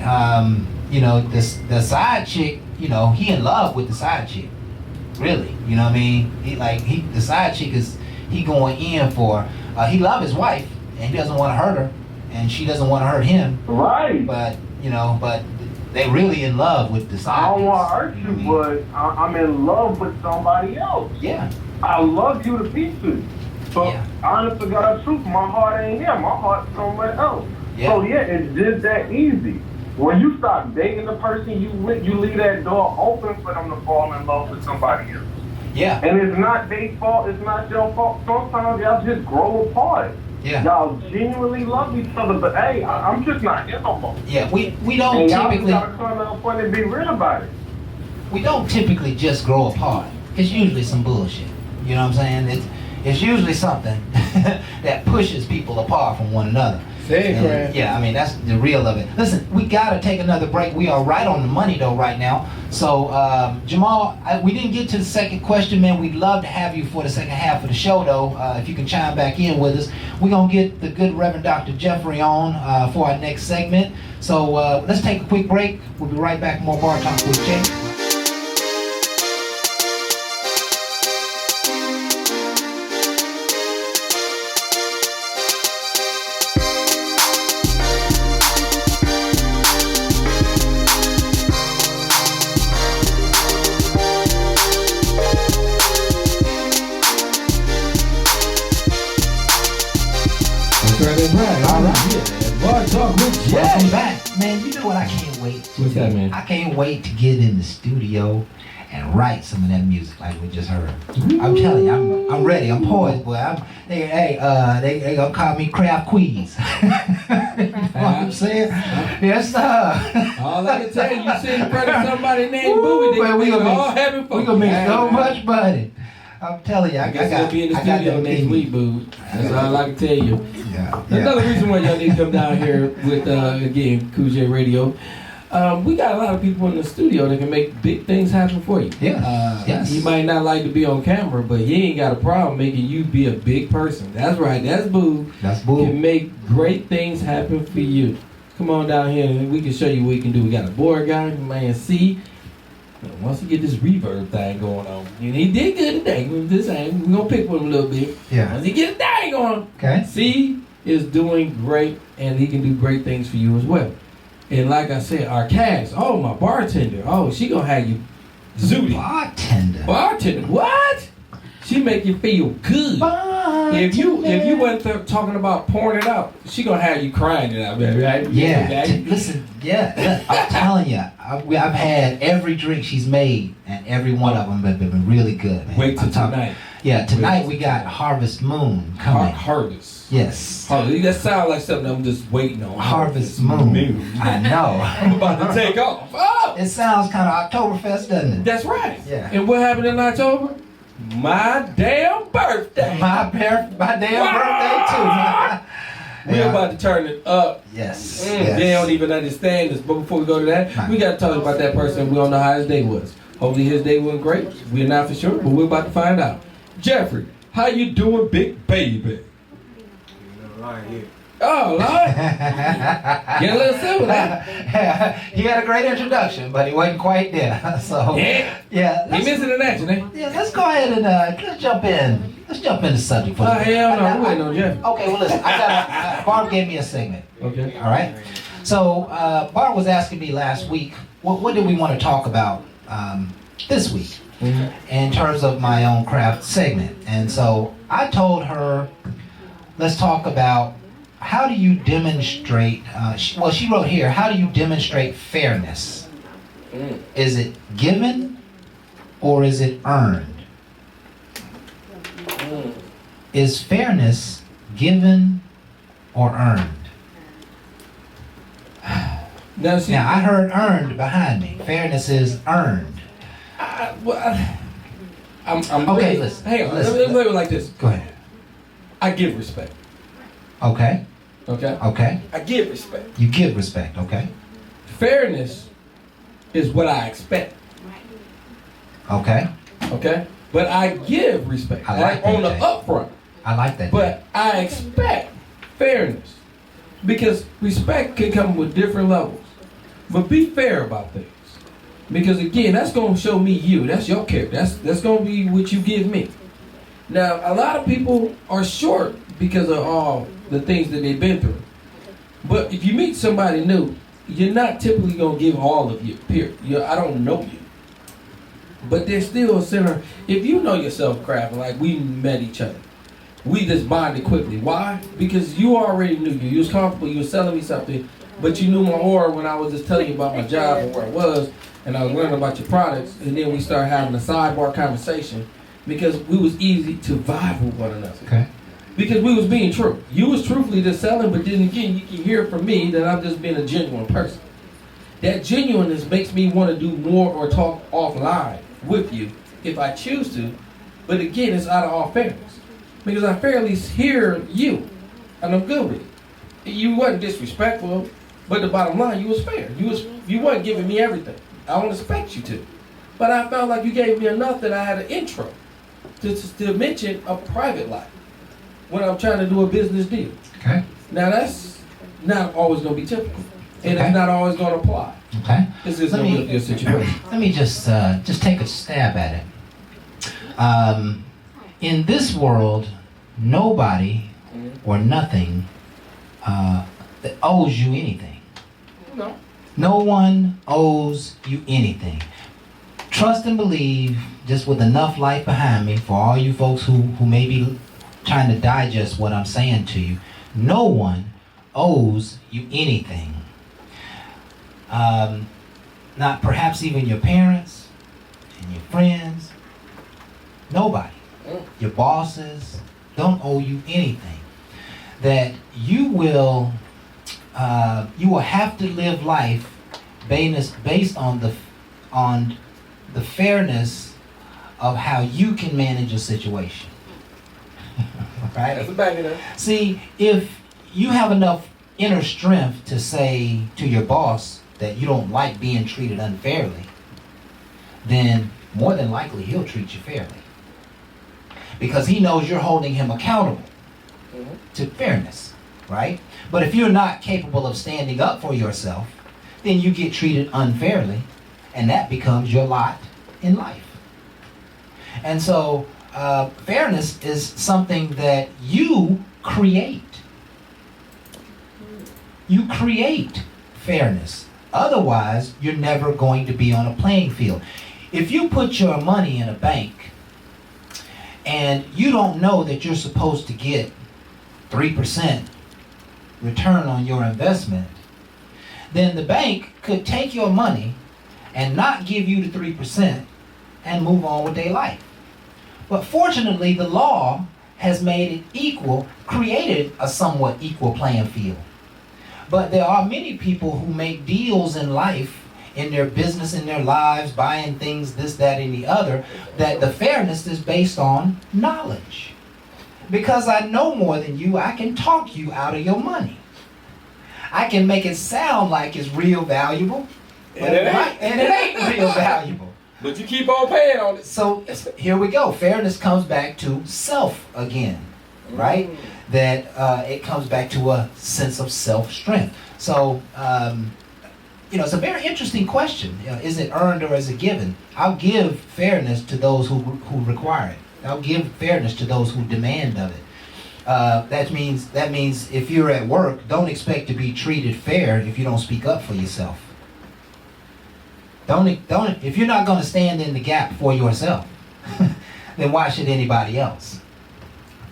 you know, the side chick, you know, he in love with the side chick, really, you know what I mean? The side chick he going in for, he love his wife, and he doesn't want to hurt her, and she doesn't want to hurt him. Right. But, you know, but They really in love with the side I don't piece. want to hurt you, but I'm in love with somebody else. Yeah. I love you to pieces. But Yeah. honest to God truth, my heart ain't here. My heart's somewhere else. Yeah. So yeah, it's just that easy. When you stop dating the person you with, you leave that door open for them to fall in love with somebody else. Yeah. And it's not their fault, it's not your fault. Sometimes y'all just grow apart. Yeah. Y'all genuinely love each other, but hey, I'm just not here no more. Yeah. We don't And y'all just typically gotta come to a point and be real about it. just grow apart. It's usually some bullshit. You know what I'm saying? It's usually something that pushes people apart from one another. Say it, Craig. Yeah, I mean, that's the real of it. Listen, we got to take another break. We are right on the money, though, right now. So, Jamal, we didn't get to the second question, man. We'd love to have you for the second half of the show, though, if you can chime back in with us. We're going to get the good Reverend Dr. Jeffrey on for our next segment. So, let's take a quick break. We'll be right back. More Bar Talk with Jay. All right. Bar Talk with Welcome Jay. back. Man, you know what I can't wait to What's that, do? man? I can't wait to get in the studio and write some of that music like we just heard. I'm telling you, I'm ready. I'm poised, boy. They gonna call me Craft Queens. You know what I'm saying? Yes, sir. All I can tell you, you sit in front of somebody named Booby, Man, we all having fun. We gonna make so much money. I'm telling you, I guess he'll be in the studio next week, boo. That's all I can tell you. Yeah. Another reason why y'all need to come down here with, again, Cool J Radio. We got a lot of people in the studio that can make big things happen for you. Yeah. Yes. He might not like to be on camera, but he ain't got a problem making you be a big person. That's right. That's Boo. That's Can bull. make great things happen for you. Come on down here and we can show you what we can do. We got a board guy, man C. Once you get this reverb thing going on, and he did good today. We're gonna pick with him a little bit. Yeah. Once he get that thing on, Okay. C is doing great, and he can do great things for you as well. And like I said, our cast, oh, my bartender, oh, she gonna have you zooty. Bartender, what? She make you feel good. If you wasn't talking about pouring it out, she gonna have you crying it out, baby, right? Yeah. Listen, yeah. I'm telling you, I've had every drink she's made, and every one of them have been really good, man. Wait till I'm talking- tonight. Yeah, tonight we got Harvest Moon coming. Harvest. Yes. Harvest. That sounds like something I'm just waiting on. Harvest Moon. I know. I'm about to take off. Oh! It sounds kind of Oktoberfest, doesn't it? That's right. Yeah. And what happened in October? My damn birthday. My damn birthday too. We're Yeah. about to turn it up. Yes. They don't even understand this. But before we go to that, Right. we got to talk about that person. We don't know how his day was. Hopefully his day went great. We're not for sure, but we're about to find out. Jeffrey, how you doing, big baby? Oh, Lord. Get a little silver now. He had a great introduction, but he wasn't quite there. So Yeah. yeah, He missing an action, eh? yeah, let's go ahead and let's jump in. Let's jump in the subject for Oh, the hell no. We waiting on Jeffrey. Okay, well listen, Barb gave me a segment. Okay. All right. So Barb was asking me last week, what did we want to talk about this week in terms of my own craft segment? And so I told her, let's talk about how do you demonstrate. She wrote here, how do you demonstrate fairness? Is it given or is it earned? Is fairness given or earned? Now, see, Now I heard earned behind me. Fairness is earned. I'm Okay, listen, Hang on. listen. Let me put it like this. Go ahead. I give respect. Okay. Okay? Okay. I give respect. You give respect. Okay. Fairness is what I expect. Okay. Okay? But I give respect. I like on the that, Jay. upfront. I like that. But I expect fairness. Because respect can come with different levels. But be fair about things. Because again, that's going to show me you. That's your character. That's going to be what you give me. Now, a lot of people are short because of all the things that they've been through. But if you meet somebody new you're not typically gonna give all of you. Period. I don't know you, but there's still a center. If you know yourself, Kraft, like we met each other, we just bonded quickly. Why? Because you already knew you. You was comfortable. You was selling me something, but you knew my aura when I was just telling you about my job and where I was, and I was learning about your products, and then we started having a sidebar conversation because we was easy to vibe with one another. Okay. Because we was being true. You was truthfully just selling, but then again, you can hear from me that I'm just being a genuine person. That genuineness makes me want to do more or talk offline with you if I choose to. But again, it's out of all fairness. Because I fairly hear you, and I'm good with it. You wasn't disrespectful, but the bottom line, you was fair. You wasn't giving me everything. I don't expect you to. But I felt like you gave me enough that I had an intro to mention a private life when I'm trying to do a business deal. Okay. Now that's not always going to be typical, and Okay. it's not always going to apply. Okay. This is Let a me- real situation. Let me just take a stab at it. In this world, nobody or nothing that owes you anything. No. No one owes you anything. Trust and believe, just with enough light behind me, for all you folks who may be trying to digest what I'm saying to you, no one owes you anything. Not perhaps even your parents and your friends. Nobody. Your bosses don't owe you anything. That you will have to live life based on the fairness of how you can manage a situation. Right? That's a bag of that. See, if you have enough inner strength to say to your boss that you don't like being treated unfairly, then more than likely he'll treat you fairly. Because he knows you're holding him accountable to fairness, right? But if you're not capable of standing up for yourself, then you get treated unfairly, and that becomes your lot in life. And so, fairness is something that you create. You create fairness. Otherwise, you're never going to be on a playing field. If you put your money in a bank and you don't know that you're supposed to get 3% return on your investment, then the bank could take your money and not give you the 3% and move on with their life. But fortunately, the law has made it equal, created a somewhat equal playing field. But there are many people who make deals in life, in their business, in their lives, buying things, this, that, and the other, that the fairness is based on knowledge. Because I know more than you, I can talk you out of your money. I can make it sound like it's real valuable, but and it ain't real valuable. But you keep on paying on it. So here we go. Fairness comes back to self again, right? That it comes back to a sense of self-strength. So, it's a very interesting question. Is it earned or is it given? I'll give fairness to those who require it. I'll give fairness to those who demand of it. That means if you're at work, don't expect to be treated fair if you don't speak up for yourself. If you're not going to stand in the gap for yourself, then why should anybody else?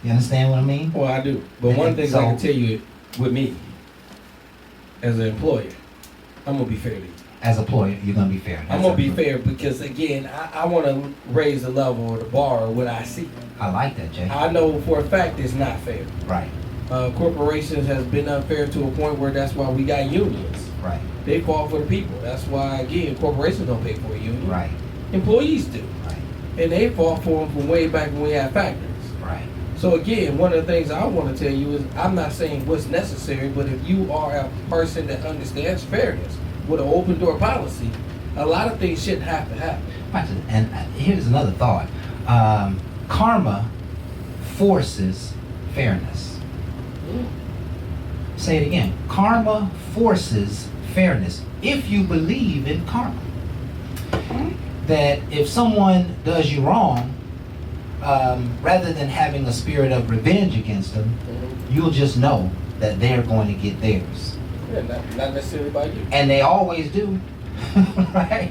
You understand what I mean? Well, I do. But one thing I can tell you with me, as an employer, I'm going to be fair to you. As an employer, you're going to be fair. I'm going to be fair because, again, I want to raise the level or the bar of what I see. I like that, Jay. I know for a fact it's not fair. Right. Corporations has been unfair to a point where that's why we got unions. Right. They fall for the people. That's why, again, corporations don't pay for a union. Right. Employees do. Right. And they fall for them from way back when we had factories. Right. So again, one of the things I want to tell you is I'm not saying what's necessary, but if you are a person that understands fairness with an open door policy, a lot of things shouldn't have to happen. And here's another thought. Karma forces fairness. Say it again. Karma forces fairness. If you believe in karma, that if someone does you wrong, rather than having a spirit of revenge against them, you'll just know that they're going to get theirs. Yeah, not necessarily by you. And they always do, right?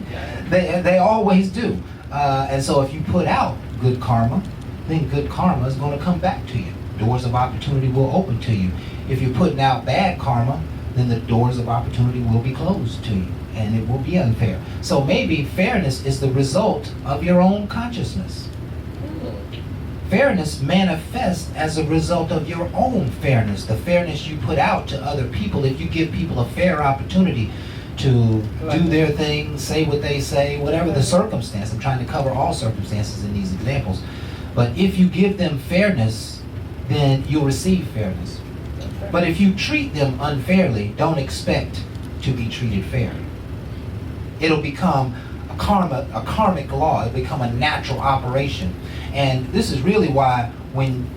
They always do. And so if you put out good karma, then good karma is going to come back to you. Doors of opportunity will open to you. If you're putting out bad karma, then the doors of opportunity will be closed to you, and it will be unfair. So maybe fairness is the result of your own consciousness. Fairness manifests as a result of your own fairness, the fairness you put out to other people. If you give people a fair opportunity to do their thing, say what they say, whatever the circumstance. I'm trying to cover all circumstances in these examples. But if you give them fairness, then you'll receive fairness. But if you treat them unfairly, don't expect to be treated fairly. It'll become a karmic law. It'll become a natural operation. And this is really why when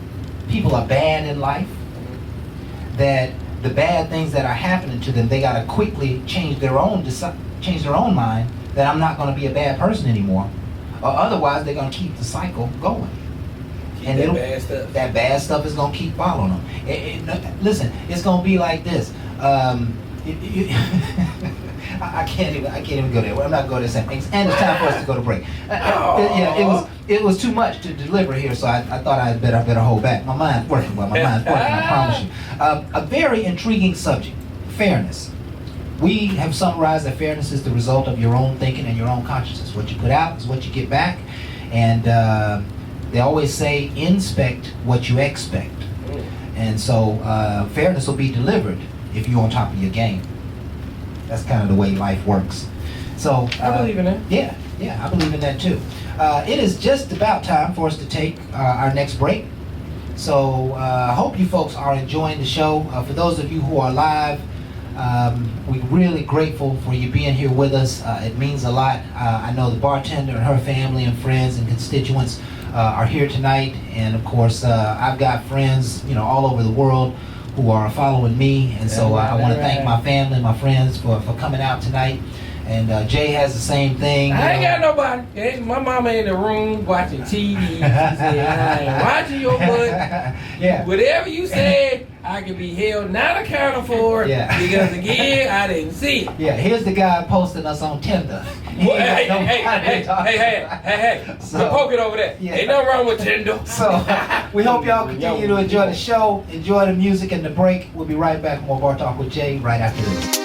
people are bad in life, that the bad things that are happening to them, they got to quickly change their own mind that I'm not going to be a bad person anymore, or otherwise they're going to keep the cycle going. And that bad stuff is going to keep following them. Listen, it's going to be like this. I can't even go there. I'm not going to say things. And it's time for us to go to break. It was too much to deliver here, so I thought I better hold back. My mind's working well. My mind's working, I promise you. A very intriguing subject, fairness. We have summarized that fairness is the result of your own thinking and your own consciousness. What you put out is what you get back. And they always say, inspect what you expect. And so fairness will be delivered if you're on top of your game. That's kind of the way life works. So I believe in that. Yeah, I believe in that too. It is just about time for us to take our next break. So I hope you folks are enjoying the show. For those of you who are live, we're really grateful for you being here with us. It means a lot. I know the bartender and her family and friends and constituents are here tonight. And of course, I've got friends, all over the world who are following me. And so I want to thank my family and my friends for coming out tonight. And Jay has the same thing. I ain't got nobody. My mama in the room watching TV. She said, I ain't watching your butt. Yeah. Whatever you said, I can be held not accountable for. Yeah. Because again, I didn't see it. Yeah, here's the guy posting us on Tinder. Well, hey. So, poke it over there. Yeah. Ain't nothing wrong with Tinder. So we hope y'all continue to enjoy the show, enjoy the music and the break. We'll be right back. More Bar Talk with Jay right after this.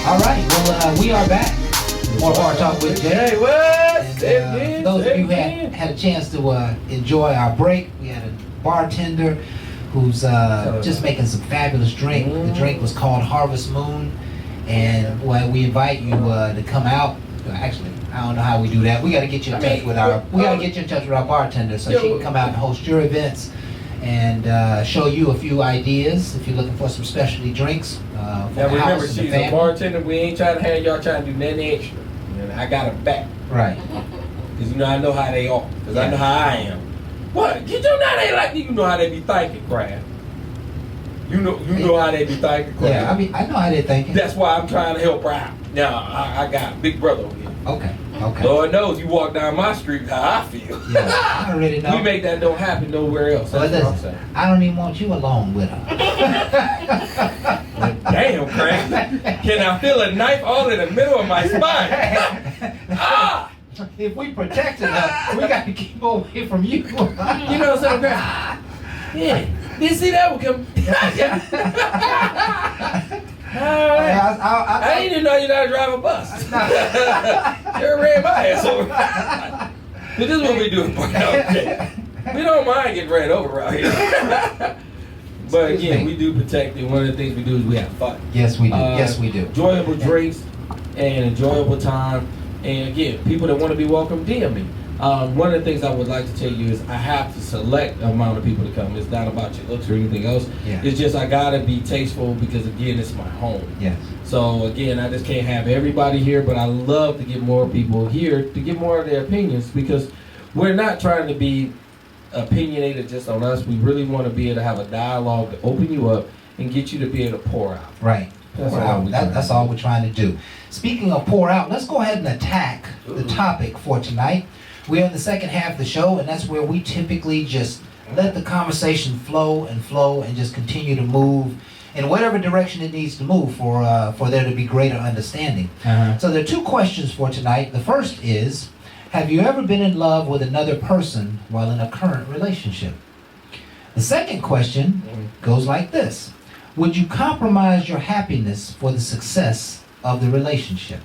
All right, well, we are back. More Bar Talk with Jay. Hey, what? And, those of you who had a chance to enjoy our break, we had a bartender who's just making some fabulous drink. The drink was called Harvest Moon, and we invite you to come out. Actually, I don't know how we do that. We got to get you in touch with our bartender so she can come out and host your events and show you a few ideas if you're looking for some specialty drinks. Now remember, she's a bartender. We ain't trying to have y'all trying to do nothing extra. And I got her back. Right. Because I know how they are. Because I know how I am. What? You know how they like me. You know how they be thinking, Crab. You know how they be thinking, Crab. Yeah, I know how they thinking. That's why I'm trying to help her out. Now, I got a big brother over here. Okay. Lord knows you walk down my street how I feel. Yeah, I already know. We make that don't happen nowhere else. That's what I'm saying. I don't even want you alone with her. Damn, Craig. Can I feel a knife all in the middle of my spine? Ah! If we protected her, we got to keep away from you. You know what I'm saying, Craig? Yeah. Didn't see that one come. I didn't even know you know how to drive a bus. You ran my ass over. But this is what we do. We don't mind getting ran over out here. But again, we do protect it. One of the things we do is we have fun. Yes, we do. Yes, we do. Enjoyable drinks and enjoyable time. And again, people that want to be welcome, DM me. One of the things I would like to tell you is I have to select the amount of people to come. It's not about your looks or anything else. Yeah. It's just I gotta be tasteful because again, it's my home. Yes. So again, I just can't have everybody here, but I love to get more people here to get more of their opinions because we're not trying to be opinionated just on us. We really want to be able to have a dialogue to open you up and get you to be able to pour out. Right. That's Pour all out. we're trying That's to all do. we're trying to do. Speaking of pour out, let's go ahead and attack the topic for tonight. We're in the second half of the show, and that's where we typically just let the conversation flow and just continue to move in whatever direction it needs to move for there to be greater understanding. So there are two questions for tonight. The first is, have you ever been in love with another person while in a current relationship? The second question goes like this. Would you compromise your happiness for the success of the relationship?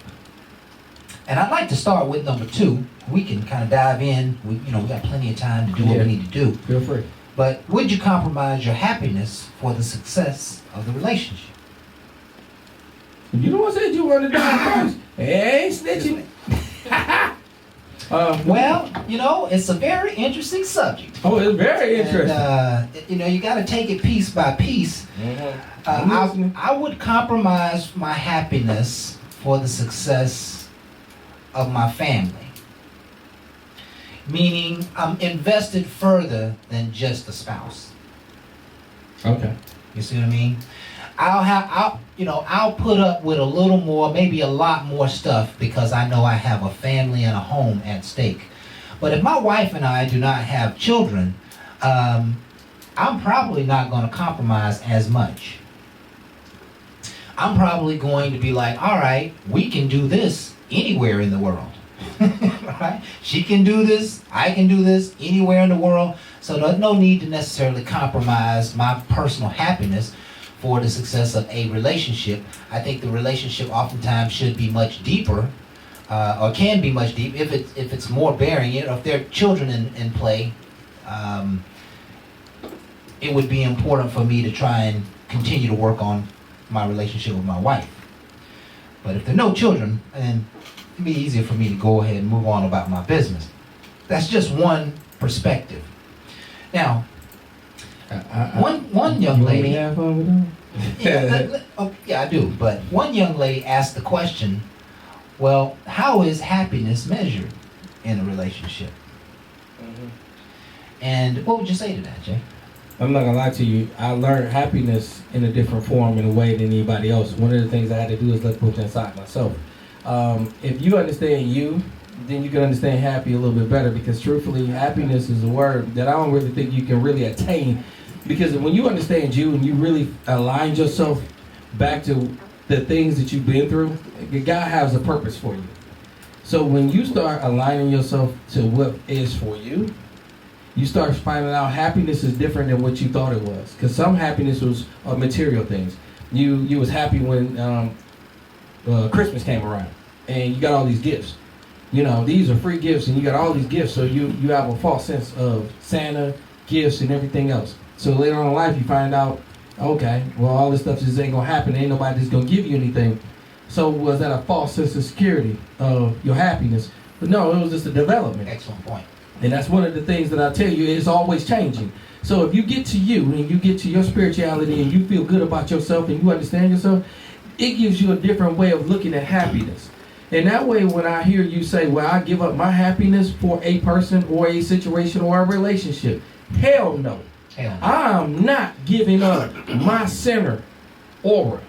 And I'd like to start with number two. We can kind of dive in. We got plenty of time to do what we need to do. Feel free. But would you compromise your happiness for the success of the relationship? You the one said you wanted to die first. Hey, snitching. Well, it's a very interesting subject. Oh, it's very interesting. And, you got to take it piece by piece. I would compromise my happiness for the success of my family. Meaning, I'm invested further than just a spouse. Okay. You see what I mean? I'll put up with a little more, maybe a lot more stuff because I know I have a family and a home at stake. But if my wife and I do not have children, I'm probably not going to compromise as much. I'm probably going to be like, all right, we can do this anywhere in the world. Right? She can do this, I can do this anywhere in the world. So there's no need to necessarily compromise my personal happiness for the success of a relationship. I think the relationship oftentimes should be much deeper, or can be much deeper if it's more bearing. If there are children in play, it would be important for me to try and continue to work on my relationship with my wife. But if there are no children, then it'd be easier for me to go ahead and move on about my business. That's just one perspective. Now, one young lady. You want me to have fun with them? Yeah, I do. But one young lady asked the question, well, how is happiness measured in a relationship? And what would you say to that, Jay? I'm not gonna lie to you. I learned happiness in a different form, in a way than anybody else. One of the things I had to do is put inside myself. If you understand you, then you can understand happy a little bit better, because truthfully, happiness is a word that I don't really think you can really attain, because when you understand you and you really align yourself back to the things that you've been through, God has a purpose for you. So when you start aligning yourself to what is for you, you start finding out happiness is different than what you thought it was. Because some happiness was material things. You was happy when Christmas came around and you got all these gifts. These are free gifts and you got all these gifts. So you have a false sense of Santa, gifts, and everything else. So later on in life you find out, okay, well, all this stuff just ain't going to happen. Ain't nobody just going to give you anything. So was that a false sense of security of your happiness? But no, it was just a development. Excellent point. And that's one of the things that I tell you, it's always changing. So if you get to you and you get to your spirituality and you feel good about yourself and you understand yourself, it gives you a different way of looking at happiness. And that way, when I hear you say, well, I give up my happiness for a person or a situation or a relationship, hell no. Hell no. I'm not giving up my center aura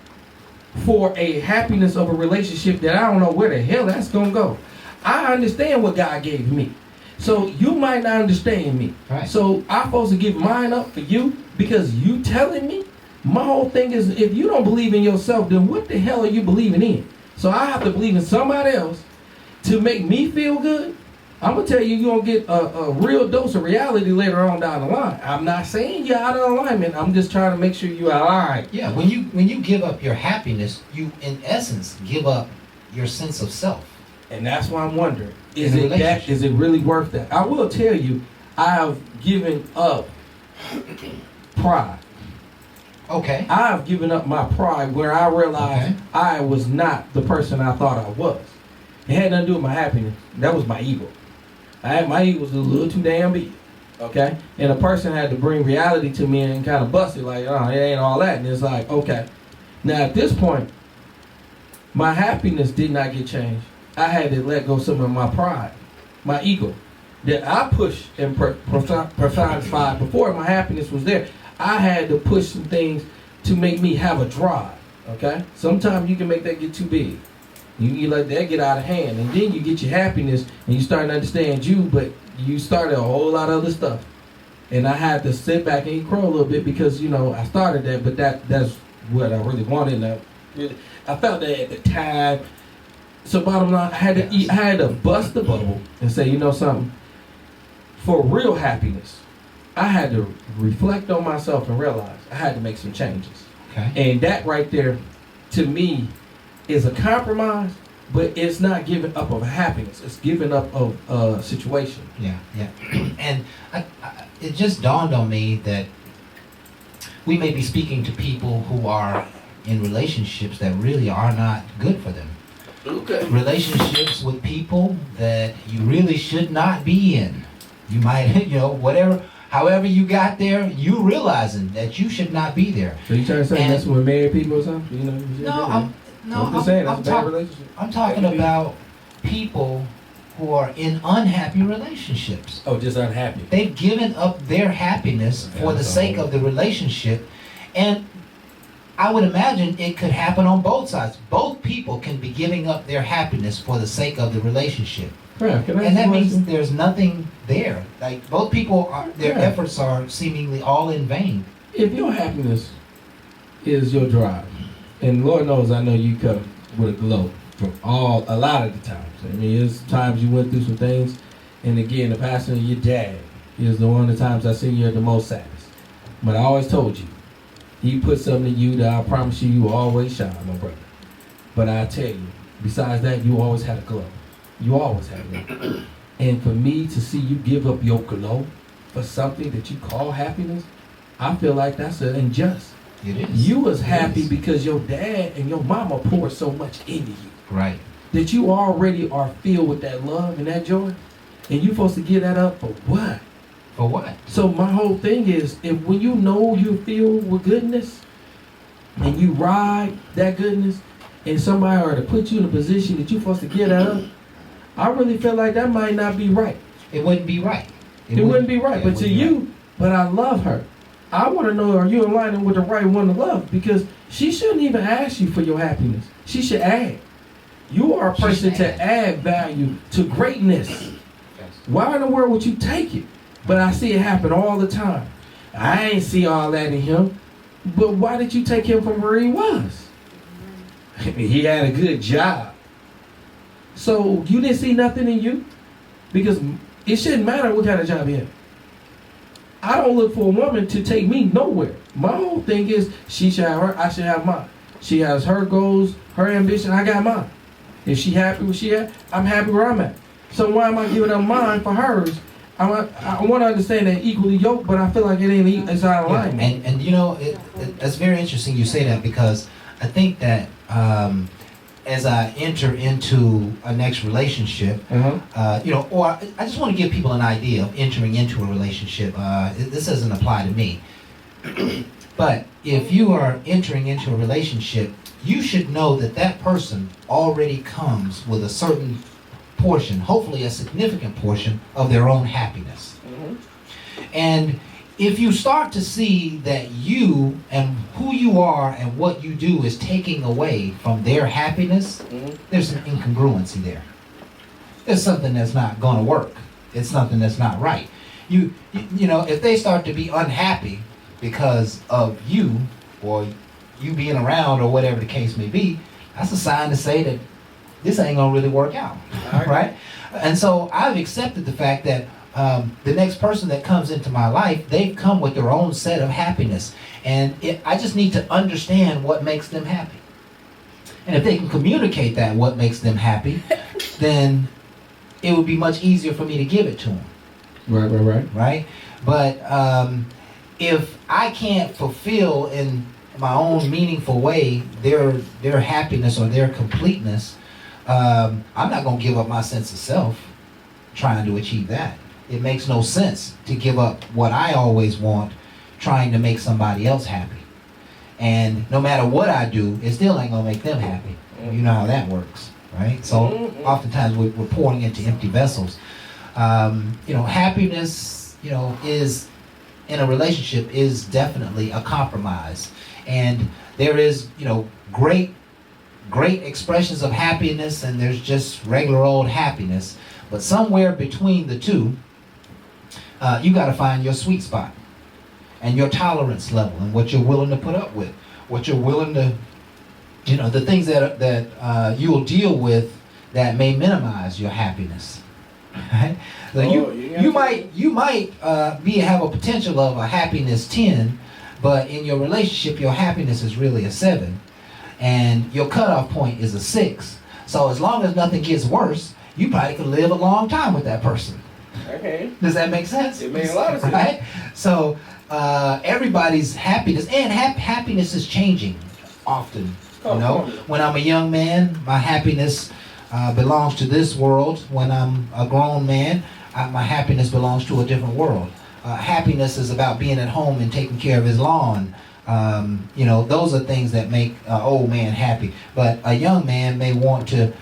for a happiness of a relationship that I don't know where the hell that's going to go. I understand what God gave me. So you might not understand me. Right. So I'm supposed to give mine up for you because you telling me? My whole thing is, if you don't believe in yourself, then what the hell are you believing in? So I have to believe in somebody else to make me feel good. I'm going to tell you, you're going to get a real dose of reality later on down the line. I'm not saying you're out of alignment. I'm just trying to make sure you're aligned. Yeah, when you give up your happiness, you in essence give up your sense of self. And that's why I'm wondering, In is a it that? relationship. Is it really worth that? I will tell you, I have given up pride. Okay. I've given up my pride where I realized Okay. I was not the person I thought I was. It had nothing to do with my happiness. That was my ego. My ego was a little too damn big. Okay? And a person had to bring reality to me and kind of bust it like, oh, it ain't all that. And it's like, okay. Now at this point, my happiness did not get changed. I had to let go some of my pride, my ego. that I pushed and personified before my happiness was there. I had to push some things to make me have a drive. Okay? Sometimes you can make that get too big. You let that get out of hand, and then you get your happiness, and you start to understand you, but you started a whole lot of other stuff. And I had to sit back and crow a little bit because, you know, I started that, but that's what I really wanted. And I felt that at the time. So bottom line, I had to bust the bubble and say, you know something, for real happiness, I had to reflect on myself and realize I had to make some changes. Okay. And that right there, to me, is a compromise, but it's not giving up of happiness. It's giving up of a situation. Yeah. And it just dawned on me that we may be speaking to people who are in relationships that really are not good for them. Okay. Relationships with people that you really should not be in. You might, you know, whatever, however you got there, you realizing that you should not be there. So you trying to say And- that's when married people or something? You know? I'm just saying that's a bad relationship. I'm talking about people who are in unhappy relationships. Oh, just unhappy. They've given up their happiness for the sake of the relationship, and I would imagine it could happen on both sides. Both people can be giving up their happiness for the sake of the relationship. Right, can I And that ask you a means question? there's nothing there. Like both people, their Yeah. efforts are seemingly all in vain. If your happiness is your drive, and Lord knows I know you come with a glow from a lot of the times. I mean, there's times you went through some things, and again, the passing of your dad is the one of the times I seen you at the most saddest. But I always told you, he put something in you that I promise you will always shine, my brother. But I tell you, besides that, you always had a glow. You always had a glow. And for me to see you give up your glow for something that you call happiness, I feel like that's an unjust. It is. You was It happy is. because your dad and your mama poured so much into you Right. that you already are filled with that love and that joy, and you supposed to give that up for what? For what? So my whole thing is, if when you know you're filled with goodness, and you ride that goodness, and somebody are to put you in a position that you're supposed to give that up, I really feel like that might not be right. It wouldn't be right. It wouldn't be right. Yeah, But it to wouldn't be you, right. but I love her. I want to know, are you aligning with the right one to love? Because she shouldn't even ask you for your happiness. She should add. You are a She person should to add value to greatness. Why in the world would you take it? But I see it happen all the time. I ain't see all that in him. But why did you take him from where he was? He had a good job. So you didn't see nothing in you? Because it shouldn't matter what kind of job he had. I don't look for a woman to take me nowhere. My whole thing is she should have her, I should have mine. She has her goals, her ambition, I got mine. If she happy where she at, I'm happy where I'm at. So why am I giving up mine for hers? I want to understand that equally yoked, but I feel like it ain't, it's out of Yeah, line. and you know, it's very interesting you say that, because I think that as I enter into a next relationship, you know, or I just want to give people an idea of entering into a relationship. This doesn't apply to me. But if you are entering into a relationship, you should know that that person already comes with a certain portion, hopefully a significant portion, of their own happiness. And if you start to see that you and who you are and what you do is taking away from their happiness, there's an incongruency there. There's something that's not going to work. It's something that's not right. You know, if they start to be unhappy because of you, or you being around, or whatever the case may be, that's a sign to say that this ain't gonna really work out, right? And so I've accepted the fact that the next person that comes into my life, they've come with their own set of happiness, and I just need to understand what makes them happy. And if they can communicate that, what makes them happy, then it would be much easier for me to give it to them. Right? But if I can't fulfill in my own meaningful way their happiness or their completeness, I'm not going to give up my sense of self trying to achieve that. It makes no sense to give up what I always want trying to make somebody else happy. And no matter what I do, it still ain't going to make them happy. You know how that works, right? So oftentimes we're pouring into empty vessels. Happiness, is in a relationship is definitely a compromise, and there is, great expressions of happiness, and there's just regular old happiness. But somewhere between the two, you got to find your sweet spot and your tolerance level, and what you're willing to put up with, what you're willing to, the things that you will deal with that may minimize your happiness. Right? So you might have a potential of a happiness 10, but in your relationship your happiness is really a 7, and your cutoff point is a 6. So as long as nothing gets worse, you probably could live a long time with that person. Okay. Does that make sense? It makes a lot of sense. Right? So everybody's happiness, and happiness is changing often. When I'm a young man, my happiness belongs to this world. When I'm a grown man, my happiness belongs to a different world. Happiness is about being at home and taking care of his lawn. Those are things that make an old man happy. But a young man may want to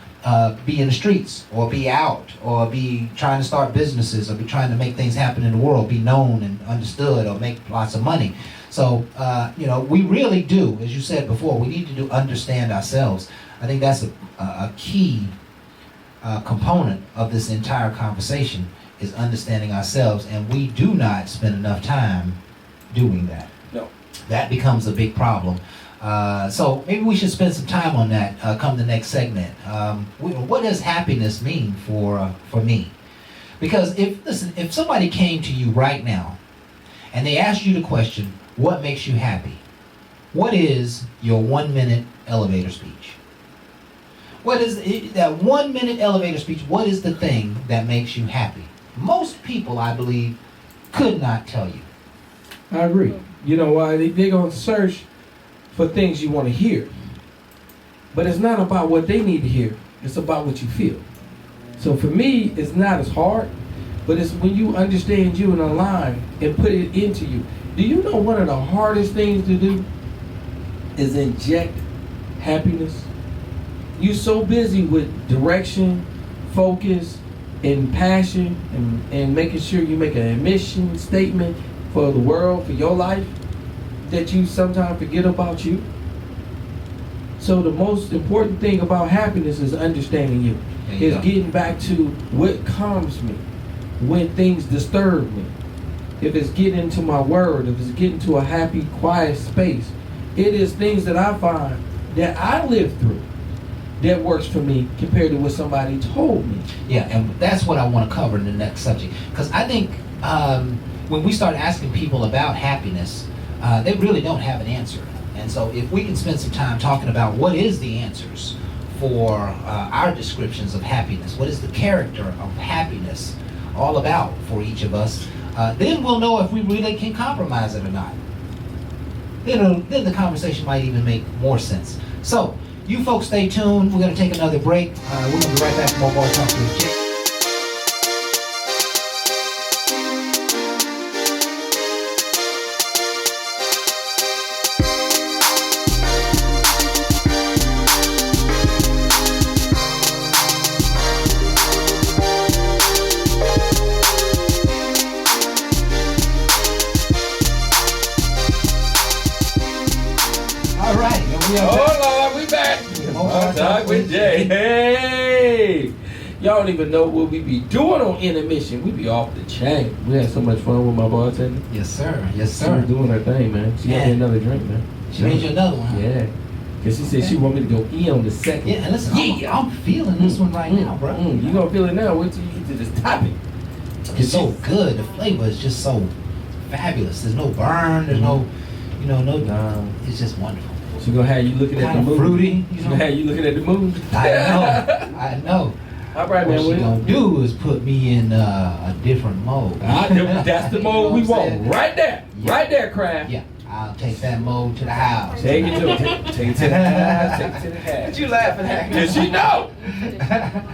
be in the streets, or be out, or be trying to start businesses, or be trying to make things happen in the world, be known and understood, or make lots of money. So, we really do, as you said before, we need to understand ourselves. I think that's a key component of this entire conversation, is understanding ourselves, and we do not spend enough time doing that. No. That becomes a big problem. So maybe we should spend some time on that come the next segment. What does happiness mean for me? Because if somebody came to you right now and they asked you the question, what makes you happy? What is your 1-minute elevator speech? What is that 1-minute elevator speech? What is the thing that makes you happy? Most people, I believe, could not tell you. I agree. You know why? They're going to search for things you want to hear. But it's not about what they need to hear. It's about what you feel. So for me, it's not as hard, but it's when you understand you and align and put it into you. Do you know one of the hardest things to do is inject happiness? You're so busy with direction, focus, and passion, and making sure you make an mission statement for the world, for your life, that you sometimes forget about you. So the most important thing about happiness is understanding you. Is getting back to what calms me when things disturb me. If it's getting into my word, if it's getting to a happy, quiet space, it is things that I find that I live through that works for me compared to what somebody told me. Yeah, and that's what I want to cover in the next subject. Because I think when we start asking people about happiness, they really don't have an answer. And so if we can spend some time talking about what is the answers for our descriptions of happiness, what is the character of happiness all about for each of us, then we'll know if we really can compromise it or not. Then the conversation might even make more sense. So, you folks stay tuned. We're going to take another break. We're going to be right back for more Boy Talk with Jay. Talk with Jay. Hey! Y'all don't even know what we be doing on intermission. We be off the chain. We had so much fun with my bartender. Yes, sir. Yes, She sir. was doing her thing, man. She got me another drink, man. She made you another one. Yeah. Because she said she want me to go in on the second. Yeah, and listen, I'm feeling this one right now, bro. You gonna feel it now. Wait till you get to this topic. It's so good. The flavor is just so fabulous. There's no burn. There's no, no. It's just wonderful. She gonna have you looking at the moon. Fruity. She gonna have you looking at the moon. I know. All right, man. What she gonna do is put me in a different mode. That's the mode we want. Right there. Yeah. Right there, Kraft. Yeah. I'll take that mode to the house. Take it to the house. Take it to the house. What you laughing at? Cause she know.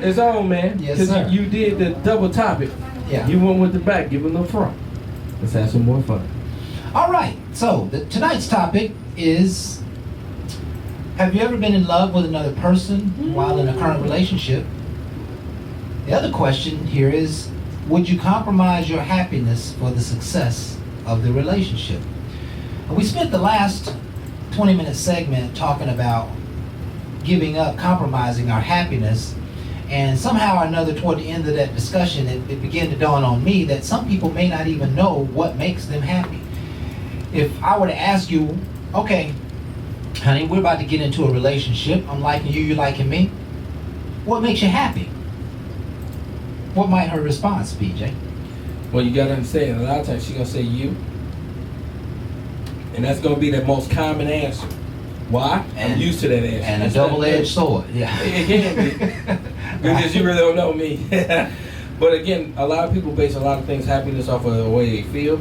It's on, man. Yes, Cause sir. you did the double topic. Yeah. You went with the back, give them the front. Let's have some more fun. All right. So tonight's topic is: have you ever been in love with another person while in a current relationship? The other question here is, would you compromise your happiness for the success of the relationship? And we spent the last 20-minute segment talking about giving up, compromising our happiness. And somehow or another, toward the end of that discussion, it began to dawn on me that some people may not even know what makes them happy. If I were to ask you, okay, honey, we're about to get into a relationship. I'm liking you, you're liking me. What makes you happy? What might her response be, Jay? Well, you gotta understand, a lot of times she's gonna say you. And that's gonna be the most common answer. Why? I'm used to that answer. And a double-edged sword, yeah. It can be. Because you really don't know me. But again, a lot of people base a lot of things, happiness, off of the way they feel.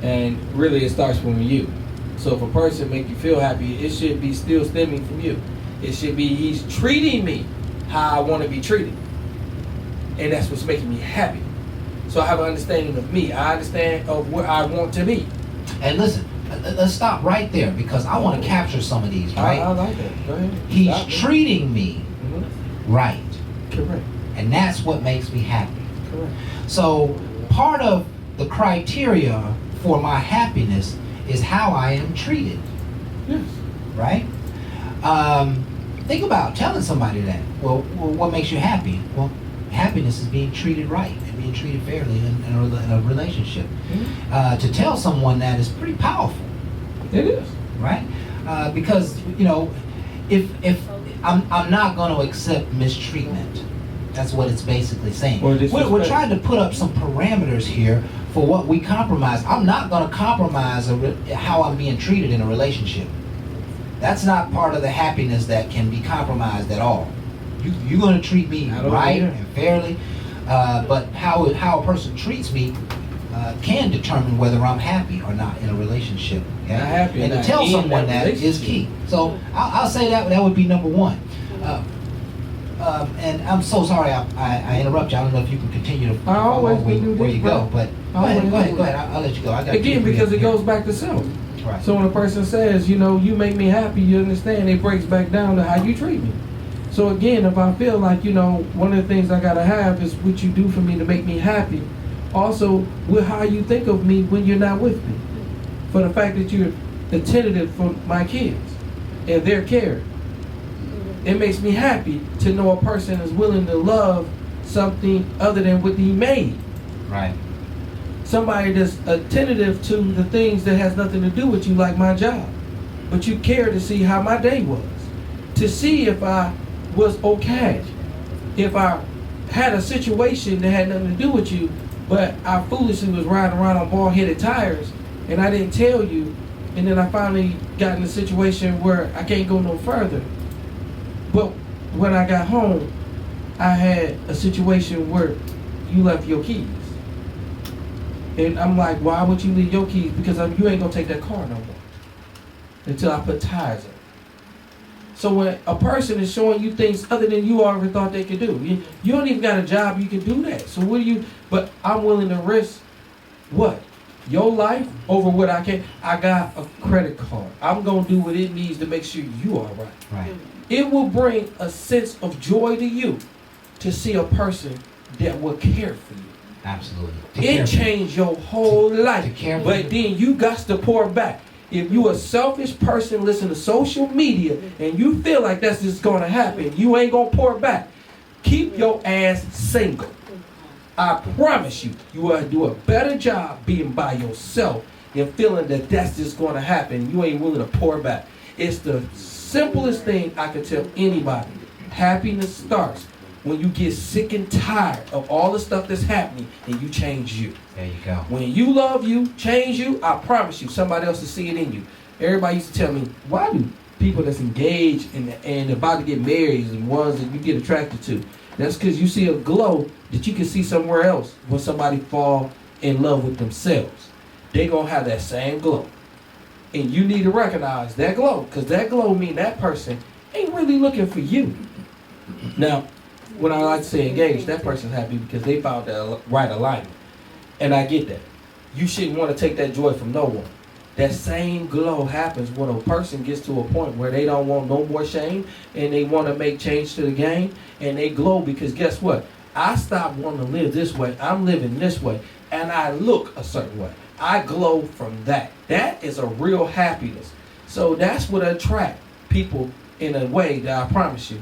And really it starts from you. So if a person make you feel happy, it should be still stemming from you. It should be, he's treating me how I want to be treated. And that's what's making me happy. So I have an understanding of me. I understand of where I want to be. And listen, let's stop right there because I want to capture some of these, right? I like that. Go ahead. He's treating me right. Correct. And that's what makes me happy. Correct. So part of the criteria for my happiness is how I am treated. Yes. Right? Think about telling somebody that. Well, what makes you happy? Well, happiness is being treated right and being treated fairly in a relationship. Mm-hmm. To tell someone that is pretty powerful. It is. Right? Because, you know, if I'm not going to accept mistreatment. That's what it's basically saying. We're trying to put up some parameters here for what we compromise. I'm not going to compromise how I'm being treated in a relationship. That's not part of the happiness that can be compromised at all. You're going to treat me right and fairly, but how a person treats me can determine whether I'm happy or not in a relationship. Okay? And to tell someone that is key. So I'll say that would be number one. And I'm so sorry I interrupt you. I don't know if you can continue to follow where you go, but go ahead. I'll let you go. Again, because it goes back to self. Right. So when a person says, you know, you make me happy, you understand, it breaks back down to how you treat me. So again, if I feel like, you know, one of the things I gotta have is what you do for me to make me happy. Also, with how you think of me when you're not with me. For the fact that you're attentive for my kids and their care. It makes me happy to know a person is willing to love something other than what he made. Right. Somebody that's attentive to the things that has nothing to do with you, like my job. But you care to see how my day was. To see if I was okay. If I had a situation that had nothing to do with you, but I foolishly was riding around on bald-headed tires, and I didn't tell you, and then I finally got in a situation where I can't go no further. But when I got home, I had a situation where you left your keys. And I'm like, why would you leave your keys? Because you ain't gonna take that car no more until I put tires on. So when a person is showing you things other than you already thought they could do, you don't even got a job, you can do that. So what do you, but I'm willing to risk what? Your life over what I can. I got a credit card. I'm gonna do what it needs to make sure you are right. Right. It will bring a sense of joy to you to see a person that will care for you. Absolutely. It changed your whole life. But then you got to pour back. If you a selfish person, listen to social media, and you feel like that's just going to happen, you ain't going to pour back. Keep your ass single. I promise you, you will do a better job being by yourself and feeling that that's just going to happen. You ain't willing to pour back. It's the simplest thing I can tell anybody. Happiness starts when you get sick and tired of all the stuff that's happening and you change you. There you go. When you love you, change you, I promise you, somebody else will see it in you. Everybody used to tell me, why do people that's engaged and about to get married and ones that you get attracted to? That's because you see a glow that you can see somewhere else when somebody fall in love with themselves. They're going to have that same glow. And you need to recognize that glow, because that glow means that person ain't really looking for you. Now, when I like to say engaged, that person's happy because they found the right alignment. And I get that. You shouldn't want to take that joy from no one. That same glow happens when a person gets to a point where they don't want no more shame and they want to make change to the game, and they glow because guess what? I stopped wanting to live this way. I'm living this way. And I look a certain way. I glow from that. That is a real happiness. So that's what attract people in a way that I promise you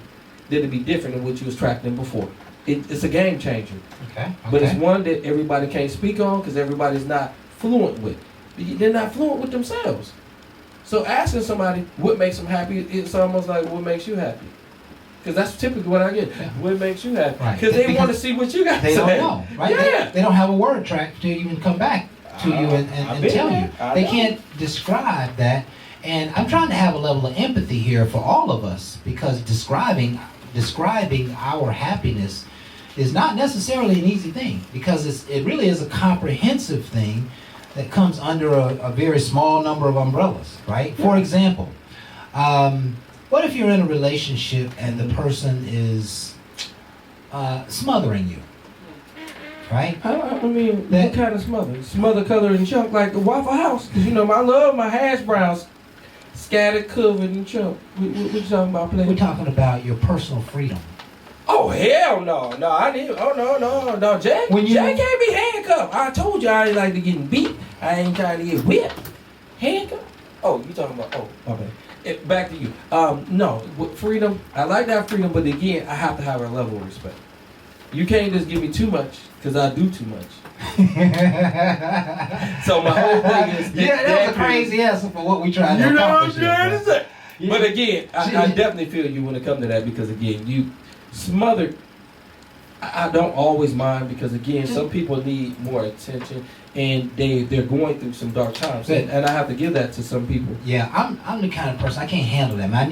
that it'll be different than what you was attracting before. It's a game changer. Okay. But it's one that everybody can't speak on because everybody's not fluent with. They're not fluent with themselves. So asking somebody what makes them happy, it's almost like what makes you happy. Because that's typically what I get. Yeah. What makes you happy? Right. Because they want to see what you got to They say. don't know, right? Yeah. They don't have a word track to even come back to you and tell you. They can't describe that. And I'm trying to have a level of empathy here for all of us, because describing our happiness is not necessarily an easy thing, because it really is a comprehensive thing that comes under a very small number of umbrellas, right? For example, what if you're in a relationship and the person is smothering you, right? I mean, what kind of smother? Smother, color, and chunk like the Waffle House. Because, you know, I love my hash browns scattered, covered, and chunk. What you talking about, We're play? talking about your personal freedom. Oh, hell no. No, Jack. When you- Jack can't be handcuffed. I told you I ain't like to getting beat. I ain't trying to get whipped. Handcuffed? Oh, you talking about, okay. Back to you. No, with freedom, I like that freedom, but again, I have to have a level of respect. You can't just give me too much, because I do too much. So my whole thing is... that was a crazy answer for what we tried to You know what I'm accomplish here, trying to bro. say? But again, I definitely feel you when it comes to that, because again, you smothered. I don't always mind, because again, some people need more attention, and they're going through some dark times, and I have to give that to some people. Yeah, I'm the kind of person, I can't handle that. I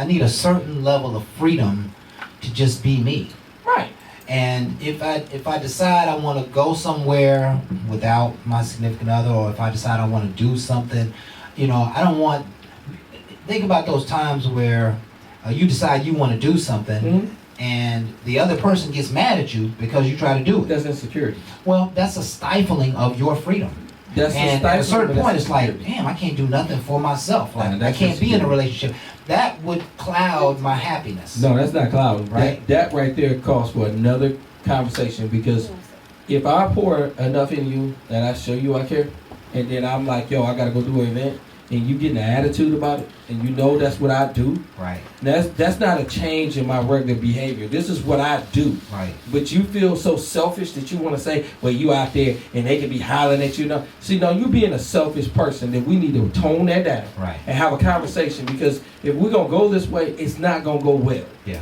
need a certain level of freedom to just be me. Right. And if I decide I want to go somewhere without my significant other, or if I decide I want to do something, you know, I don't want. Think about those times where you decide you want to do something, Mm-hmm. and the other person gets mad at you because you try to do it. That's insecurity. Well, that's a stifling of your freedom. That's And at a certain point, it's like, insecurity. damn, I can't do nothing for myself. Like, I that's can't be in a insecurity. relationship. That would cloud my happiness. No, that's not clouding. Right. That right there calls for another conversation, because if I pour enough in you and I show you I care, and then I'm like, yo, I gotta go do an event, and you get an attitude about it, and you know that's what I do. Right. That's not a change in my regular behavior. This is what I do. Right. But you feel so selfish that you want to say, well, you out there and they can be hollering at you. No, see, no, you being a selfish person, that we need to tone that down. Right. And have a conversation, because if we're gonna go this way, it's not gonna go well. Yeah.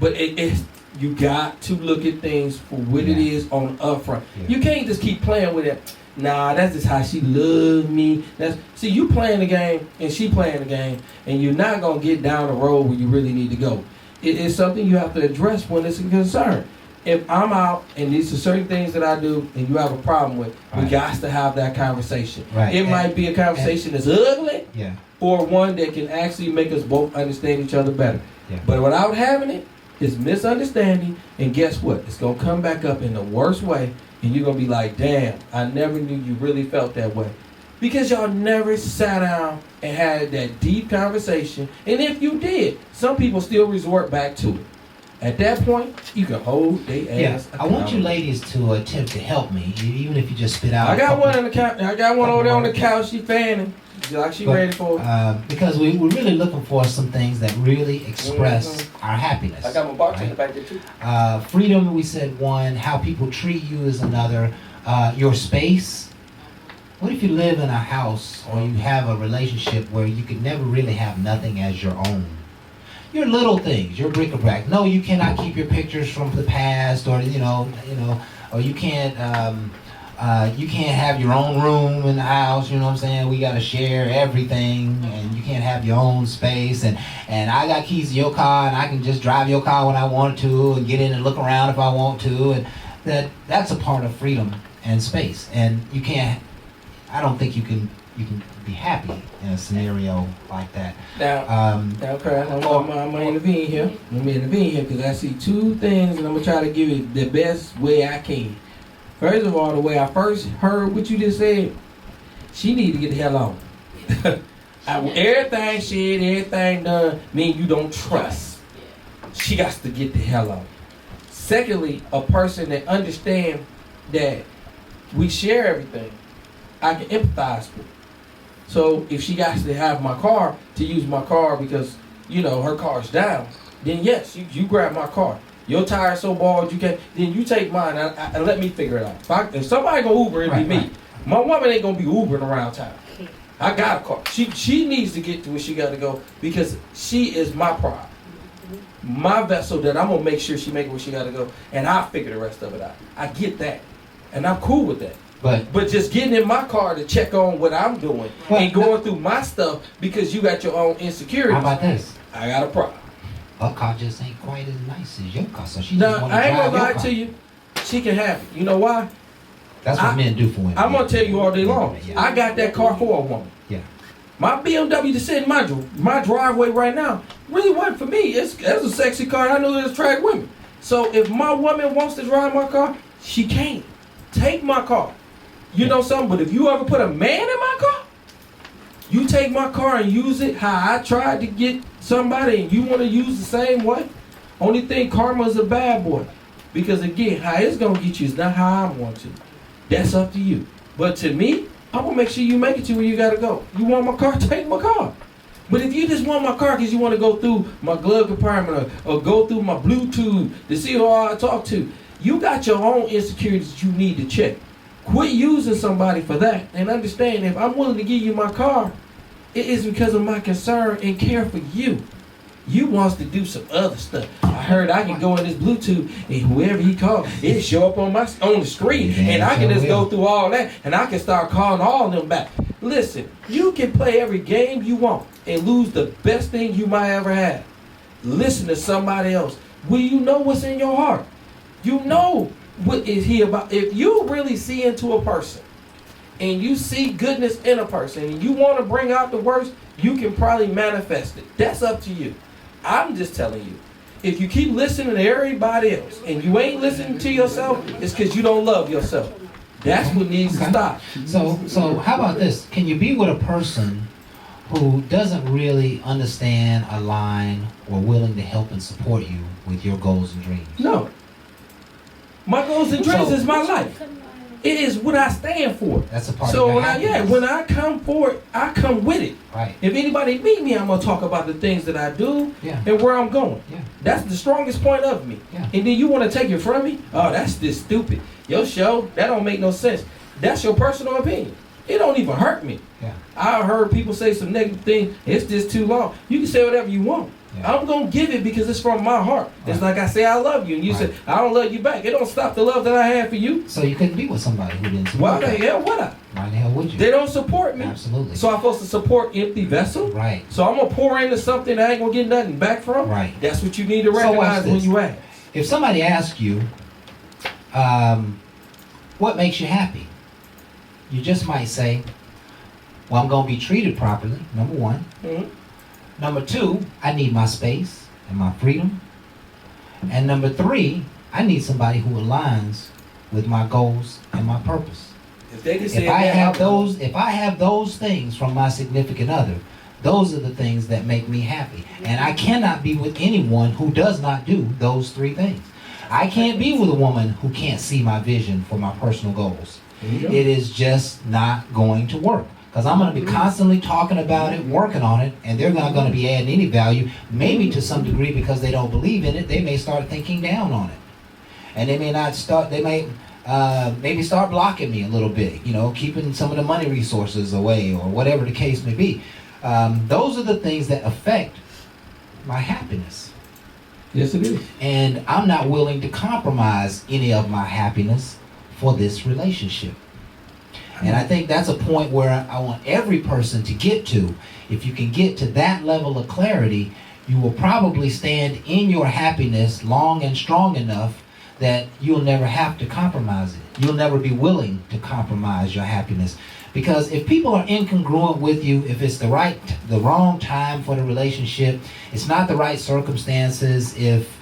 But it's you got to look at things for what it Yeah. is on upfront. Yeah. You can't just keep playing with it. Nah, that's just how she loves me. See, you playing the game and she playing the game, and you're not gonna get down the road where you really need to go. It is something you have to address when it's a concern. If I'm out and these are certain things that I do and you have a problem with, we Right. got to have that conversation. Right. It And- might be a conversation that's ugly, Yeah. or one that can actually make us both understand each other better. Yeah. But without having it, it's misunderstanding, and guess what? It's gonna come back up in the worst way, and you're gonna be like, damn, I never knew you really felt that way. Because y'all never sat down and had that deep conversation. And if you did, some people still resort back to it. At that point, you can hold their Yeah. ass. I want you accountable. ladies to attempt to help me, even if you just spit out. I a got couple- one on the couch. I got one over there on the couch. She fanning. Like she But, ready for it. because we're really looking for some things that really express our happiness. I got my bartender right? back there too. Freedom, we said one. How people treat you is another. Your space. What if you live in a house or you have a relationship where you could never really have nothing as your own? Your little things, your bric-a-brac. No, you cannot keep your pictures from the past, or or you can't have your own room in the house. You know what I'm saying? We gotta share everything, and you can't have your own space. And I got keys to your car, and I can just drive your car when I want to, and get in and look around if I want to. And that's a part of freedom and space. And you can't. I don't think you can be happy in a scenario like that. Now, Craig, I'm gonna intervene here. Let me intervene here, because I see two things, and I'm gonna try to give it the best way I can. First of all, the way I first heard what you just said, she need to get the hell on. Everything said, everything done, mean you don't trust. She got to get the hell on. Secondly, a person that understands that we share everything, I can empathize with. So if she got to have my car to use my car because, her car's down, then yes, you grab my car. Your tire's so bald you can't, then you take mine and let me figure it out. If somebody go Uber, it'd be me. My woman ain't gonna be Ubering around town. I got a car. She needs to get to where she gotta go because she is my pride. My vessel that I'm gonna make sure she make it where she gotta go, and I'll figure the rest of it out. I get that. And I'm cool with that. But just getting in my car to check on what I'm doing and going through my stuff because you got your own insecurities. How about this? I got a problem. Her car just ain't quite as nice as your car, so she No, just want to I ain't drive gonna your lie car. to you. She can have it. You know why? That's what men do for women. I'm gonna tell you all day long. Yeah. I got that car for a woman. Yeah. My BMW to sit in my driveway right now really wasn't for me. It's a sexy car. I know it attract women. So if my woman wants to drive my car, she can't take my car. You know something? But if you ever put a man in my car, you take my car and use it how I tried to get somebody, and you want to use the same way. Only thing, karma's a bad boy. Because again, how it's gonna get you is not how I want to. That's up to you. But to me, I'm gonna make sure you make it to where you gotta go. You want my car? Take my car. But if you just want my car because you want to go through my glove compartment or go through my Bluetooth to see who I talk to, you got your own insecurities you need to check. Quit using somebody for that and understand if I'm willing to give you my car, it is because of my concern and care for you. You wants to do some other stuff. I heard I can go in this Bluetooth and whoever he called, it show up on the screen, and I can just go through all that and I can start calling all of them back. Listen, you can play every game you want and lose the best thing you might ever have. Listen to somebody else. Will you know what's in your heart? You know what is he about. If you really see into a person and you see goodness in a person and you want to bring out the worst, you can probably manifest it. That's up to you. I'm just telling you. If you keep listening to everybody else and you ain't listening to yourself, it's because you don't love yourself. That's what needs to stop. So how about this? Can you be with a person who doesn't really understand, align, or willing to help and support you with your goals and dreams? No. My goals and dreams is my life. It is what I stand for. That's a part so of your when I come for it, I come with it. Right. If anybody meet me, I'm gonna talk about the things that I do and where I'm going. Yeah. That's the strongest point of me. Yeah. And then you want to take it from me? Oh, that's just stupid. Your show, that don't make no sense. That's your personal opinion. It don't even hurt me. Yeah. I heard people say some negative things. It's just too long. You can say whatever you want. Yeah. I'm going to give it because it's from my heart. Right. It's like I say I love you, and you say I don't love you back. It don't stop the love that I have for you. So you couldn't be with somebody who didn't support Why the hell would I? Why the hell would you? They don't support me. Absolutely. So I'm supposed to support empty vessel? Right. So I'm going to pour into something that I ain't going to get nothing back from? Right. That's what you need to recognize when you ask. If somebody asks you, what makes you happy? You just might say, well, I'm going to be treated properly, number one. Mm-hmm. Number two, I need my space and my freedom. And number three, I need somebody who aligns with my goals and my purpose. If I have those things from my significant other, those are the things that make me happy. And I cannot be with anyone who does not do those three things. I can't be with a woman who can't see my vision for my personal goals. It is just not going to work. Because I'm going to be constantly talking about it, working on it, and they're not going to be adding any value. Maybe to some degree because they don't believe in it, they may start thinking down on it. And they may not start, they may maybe start blocking me a little bit, keeping some of the money resources away or whatever the case may be. Those are the things that affect my happiness. Yes, it is. And I'm not willing to compromise any of my happiness for this relationship. And I think that's a point where I want every person to get to. If you can get to that level of clarity, you will probably stand in your happiness long and strong enough that you'll never have to compromise it. You'll never be willing to compromise your happiness. Because if people are incongruent with you, if it's the wrong time for the relationship, it's not the right circumstances, if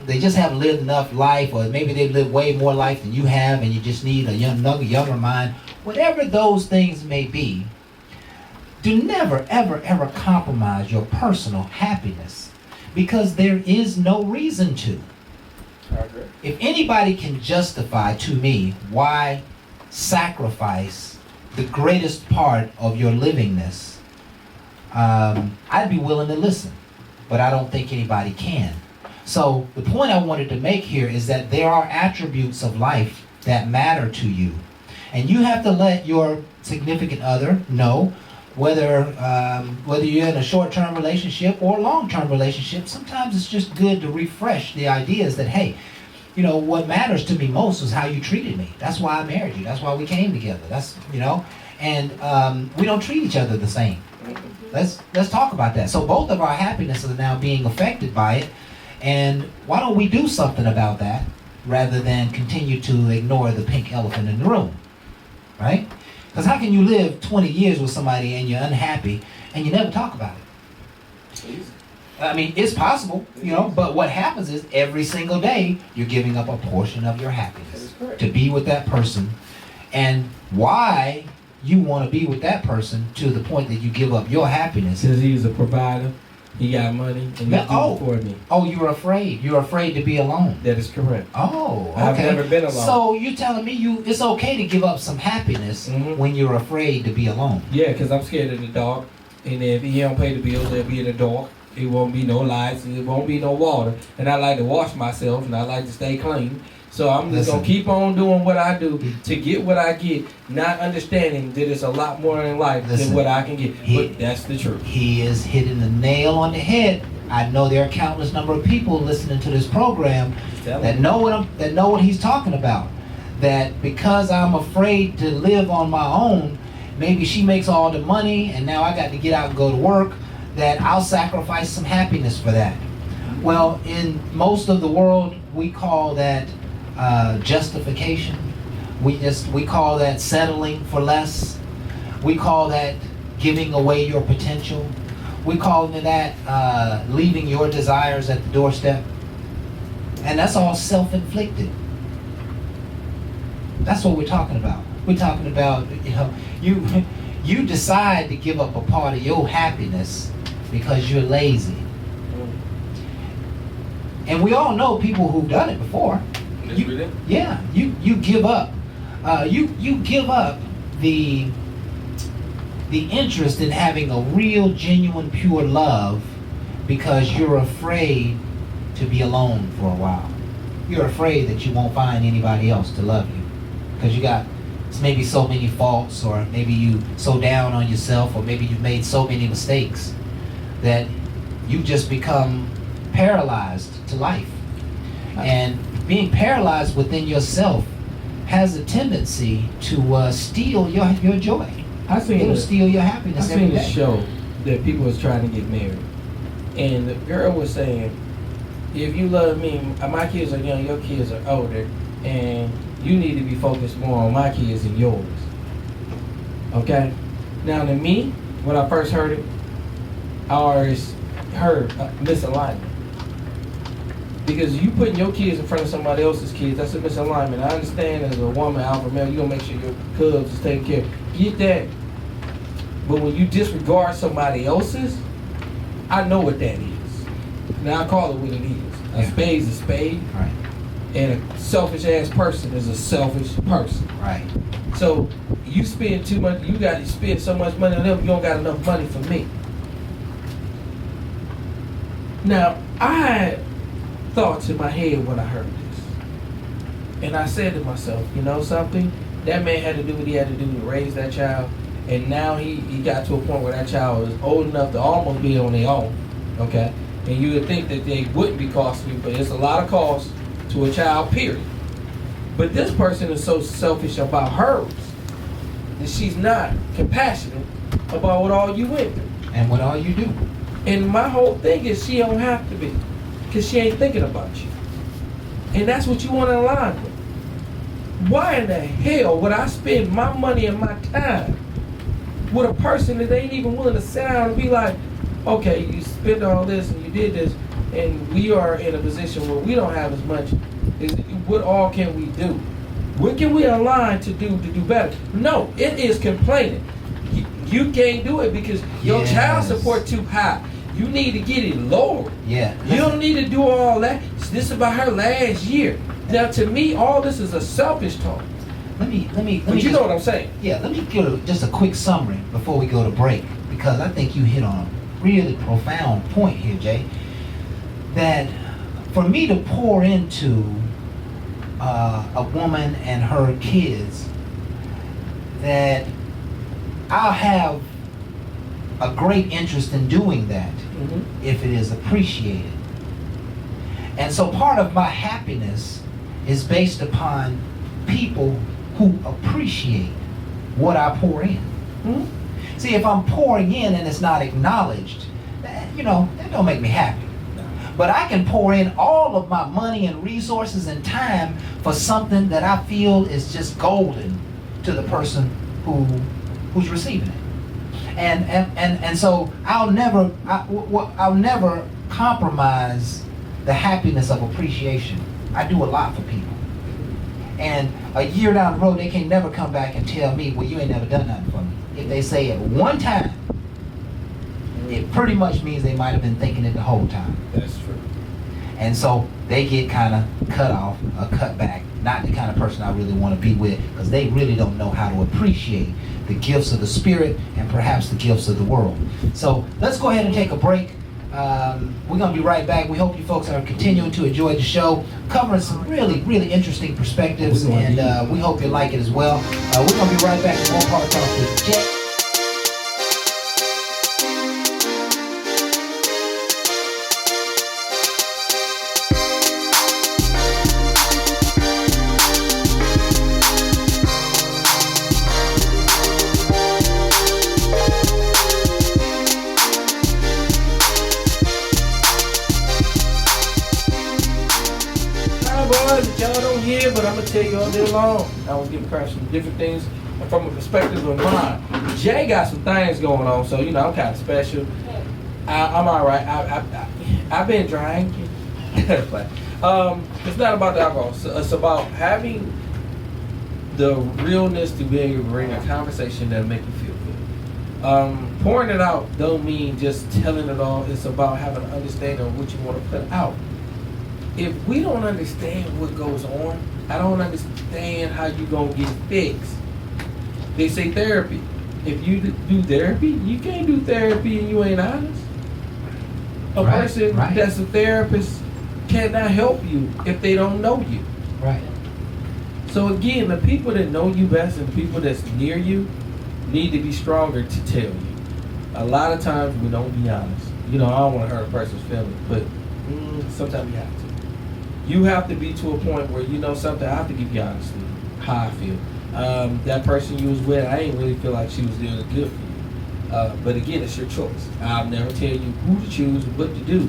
they just haven't lived enough life, or maybe they've lived way more life than you have and you just need a younger mind, whatever those things may be, do never, ever, ever compromise your personal happiness. because there is no reason to. I agree. If anybody can justify to me why sacrifice the greatest part of your livingness, I'd be willing to listen, but I don't think anybody can. So the point I wanted to make here is that there are attributes of life that matter to you, and you have to let your significant other know whether you're in a short-term relationship or long-term relationship. Sometimes it's just good to refresh the ideas that, hey, you know, what matters to me most is how you treated me. That's why I married you. That's why we came together. That's, you know, and we don't treat each other the same. Let's talk about that. So both of our happiness are now being affected by it, and why don't we do something about that rather than continue to ignore the pink elephant in the room, right? Because how can you live 20 years with somebody and you're unhappy and you never talk about it? I mean, it's possible, you know, but what happens is every single day you're giving up a portion of your happiness to be with that person. And why you want to be with that person to the point that you give up your happiness. Since he's a provider, he got money, and he's doing it for me. Oh, you're afraid. You're afraid to be alone. That is correct. Oh, okay. I've never been alone. So you're telling me it's okay to give up some happiness when you're afraid to be alone? Yeah, because I'm scared of the dark. And if he don't pay the bills, there'll be in the dark. It won't be no lights. It won't be no water. And I like to wash myself, and I like to stay clean. So I'm just going to keep on doing what I do to get what I get, not understanding that it's a lot more in life than what I can get. But that's the truth. He is hitting the nail on the head. I know there are countless number of people listening to this program that know what he's talking about. That because I'm afraid to live on my own, maybe she makes all the money and now I got to get out and go to work, that I'll sacrifice some happiness for that. Well, in most of the world, we call that justification. We call that settling for less. We call that giving away your potential. We call that leaving your desires at the doorstep. And that's all self-inflicted. That's what we're talking about. We're talking about, you decide to give up a part of your happiness because you're lazy. And we all know people who've done it before. You give up. You give up the interest in having a real, genuine, pure love because you're afraid to be alone for a while. You're afraid that you won't find anybody else to love you because you got maybe so many faults, or maybe you so down on yourself, or maybe you've made so many mistakes that you just become paralyzed to life. And being paralyzed within yourself has a tendency to steal your joy. It'll steal your happiness every day. I seen a show that people was trying to get married, and the girl was saying, if you love me, my kids are young, your kids are older, and you need to be focused more on my kids than yours. Okay? Now to me, when I first heard it, I always heard misalignment. Because you putting your kids in front of somebody else's kids, that's a misalignment. I understand as a woman, alpha male, you're going to make sure your cubs is taken care of. Get that. But when you disregard somebody else's, I know what that is. Now I call it what it is. A spade's a spade. Right. And a selfish ass person is a selfish person. Right. So you spend too much, you got to spend so much money on them, you don't got enough money for me. Now, I thoughts in my head when I heard this. And I said to myself, you know something? That man had to do what he had to do to raise that child. And now he got to a point where that child is old enough to almost be on their own. Okay? And you would think that they wouldn't be costly, but it's a lot of cost to a child, period. But this person is so selfish about hers that she's not compassionate about what all you went through. And what all you do. And my whole thing is she don't have to be. Because she ain't thinking about you. And that's what you want to align with. Why in the hell would I spend my money and my time with a person that ain't even willing to sit down and be like, okay, you spent all this and you did this, and we are in a position where we don't have as much. What all can we do? What can we align to do better? No, it is complaining. You can't do it because your child support too high. You need to get it lowered. Yeah. You don't need to do all that. This is about her last year. Now, to me, all this is a selfish talk. Let me. But you know what I'm saying? Yeah, let me give just a quick summary before we go to break, because I think you hit on a really profound point here, Jay. That for me to pour into a woman and her kids, that I'll have a great interest in doing that if it is appreciated. And so part of my happiness is based upon people who appreciate what I pour in. See, if I'm pouring in and it's not acknowledged, that don't make me happy. But I can pour in all of my money and resources and time for something that I feel is just golden to the person who's receiving it. And so I'll never compromise the happiness of appreciation. I do a lot for people. And a year down the road, they can never come back and tell me, well, you ain't never done nothing for me. If they say it one time, it pretty much means they might have been thinking it the whole time. That's true. And so they get kind of cut off or cut back. Not the kind of person I really want to be with, because they really don't know how to appreciate the gifts of the Spirit and perhaps the gifts of the world. So let's go ahead and take a break. We're going to be right back. We hope you folks are continuing to enjoy the show, covering some really, really interesting perspectives, and we hope you like it as well. We're going to be right back with more Hard Talk with Jay. That y'all don't hear, but I'm gonna tell you all day long. I will give Crash some different things from a perspective of mine. Jay got some things going on, so I'm kind of special. I'm all right. I've been drinking. It's not about the alcohol. It's about having the realness to be able to bring a conversation that'll make you feel good. Pouring it out don't mean just telling it all. It's about having an understanding of what you want to put out. If we don't understand what goes on, I don't understand how you gonna get fixed. They say therapy. If you do therapy, you can't do therapy and you ain't honest. A person that's a therapist cannot help you if they don't know you. Right. So again, the people that know you best and the people that's near you need to be stronger to tell you. A lot of times we don't be honest. I don't want to hurt a person's feelings, but sometimes you have to. You have to be to a point where something. I have to give you honestly how I feel. That person you was with, I ain't really feel like she was doing good for you. But again, it's your choice. I'll never tell you who to choose and what to do.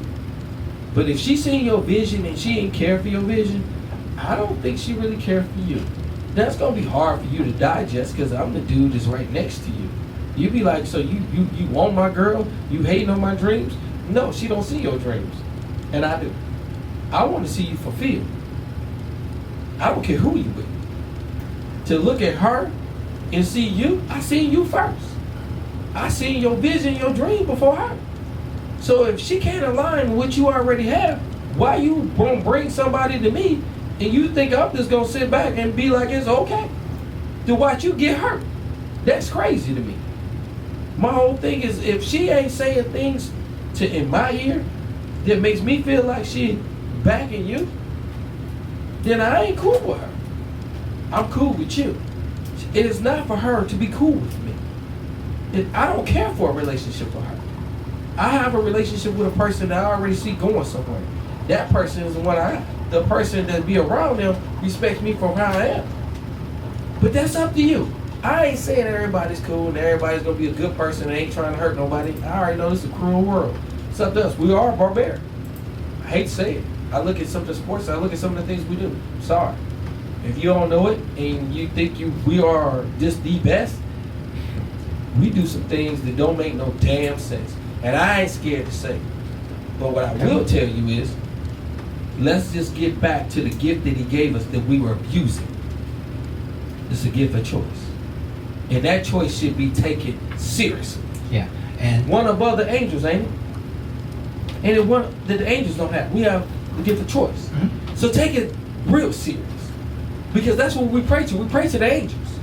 But if she seen your vision and she ain't care for your vision, I don't think she really care for you. That's gonna be hard for you to digest, because I'm the dude that's right next to you. You be like, so you want my girl? You hating on my dreams? No, she don't see your dreams, and I do. I want to see you fulfilled. I don't care who you with. To look at her and see you, I seen you first. I seen your vision, your dream before her. So if she can't align with what you already have, why you gonna bring somebody to me and you think I'm just gonna sit back and be like it's okay to watch you get hurt? That's crazy to me. My whole thing is, if she ain't saying things in my ear that makes me feel like she backing you, then I ain't cool with her. I'm cool with you. It is not for her to be cool with me. I don't care for a relationship with her. I have a relationship with a person that I already see going somewhere. That person is the person that be around them respects me for how I am. But that's up to you. I ain't saying everybody's cool and everybody's gonna be a good person and ain't trying to hurt nobody. I already know this is a cruel world. It's up to us. We are barbaric. I hate to say it. I look at some of the sports, I look at some of the things we do. Sorry. If you don't know it and you think we are just the best, we do some things that don't make no damn sense. And I ain't scared to say it. But what I will tell you is, let's just get back to the gift that he gave us that we were abusing. It's a gift of choice. And that choice should be taken seriously. Yeah. And one above the angels, ain't it? And it one that the angels don't have. We have the gift of choice. Mm-hmm. So take it real serious. Because that's what we pray to. We pray to the angels.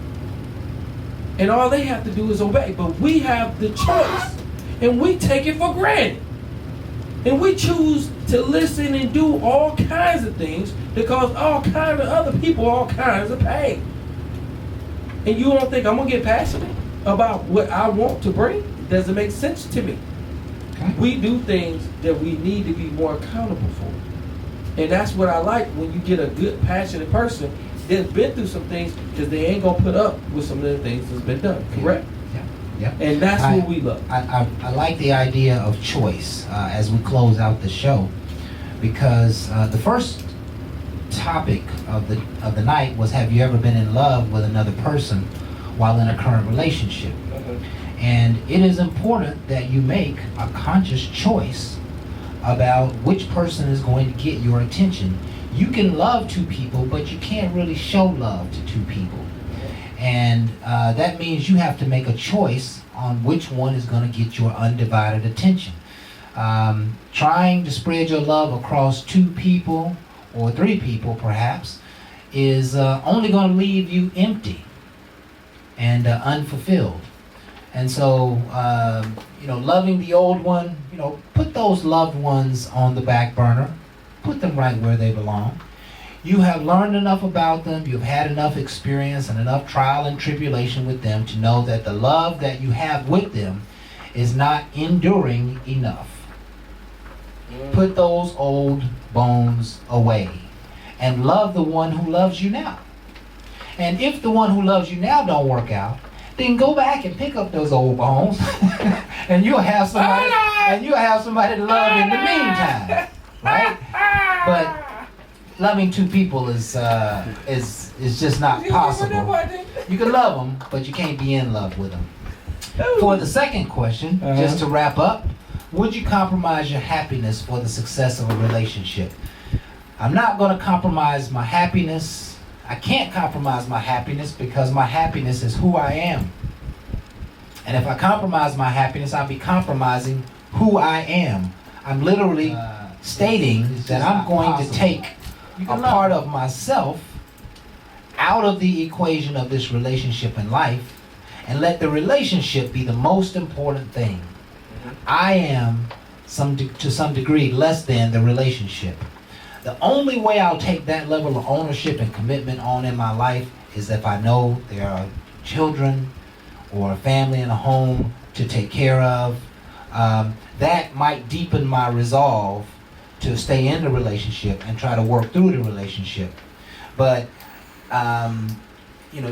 And all they have to do is obey. But we have the choice. And we take it for granted. And we choose to listen and do all kinds of things that cause all kinds of other people all kinds of pain. And you don't think I'm going to get passionate about what I want to bring? It doesn't make sense to me. Okay. We do things that we need to be more accountable for. And that's what I like when you get a good, passionate person that's been through some things, because they ain't going to put up with some of the things that's been done. Correct? Yeah. And that's what we love. I like the idea of choice as we close out the show, because the first topic of the night was, have you ever been in love with another person while in a current relationship? And it is important that you make a conscious choice about which person is going to get your attention. You can love two people, but you can't really show love to two people. And that means you have to make a choice on which one is going to get your undivided attention. Trying to spread your love across two people or three people perhaps is only going to leave you empty and unfulfilled. And so, loving the old one, put those loved ones on the back burner. Put them right where they belong. You have learned enough about them, you've had enough experience and enough trial and tribulation with them to know that the love that you have with them is not enduring enough. Put those old bones away and love the one who loves you now. And if the one who loves you now don't work out, then go back and pick up those old bones and you'll have somebody to love in the meantime, right? But loving two people is just not possible. You can love them, but you can't be in love with them. For the second question, just to wrap up, would you compromise your happiness for the success of a relationship? I'm not going to compromise my happiness. I can't compromise my happiness because my happiness is who I am. And if I compromise my happiness, I'll be compromising who I am. I'm literally stating that I'm going to take a part of myself out of the equation of this relationship in life and let the relationship be the most important thing. I am, to some degree, less than the relationship. The only way I'll take that level of ownership and commitment on in my life is if I know there are children or a family and a home to take care of. That might deepen my resolve to stay in the relationship and try to work through the relationship. But,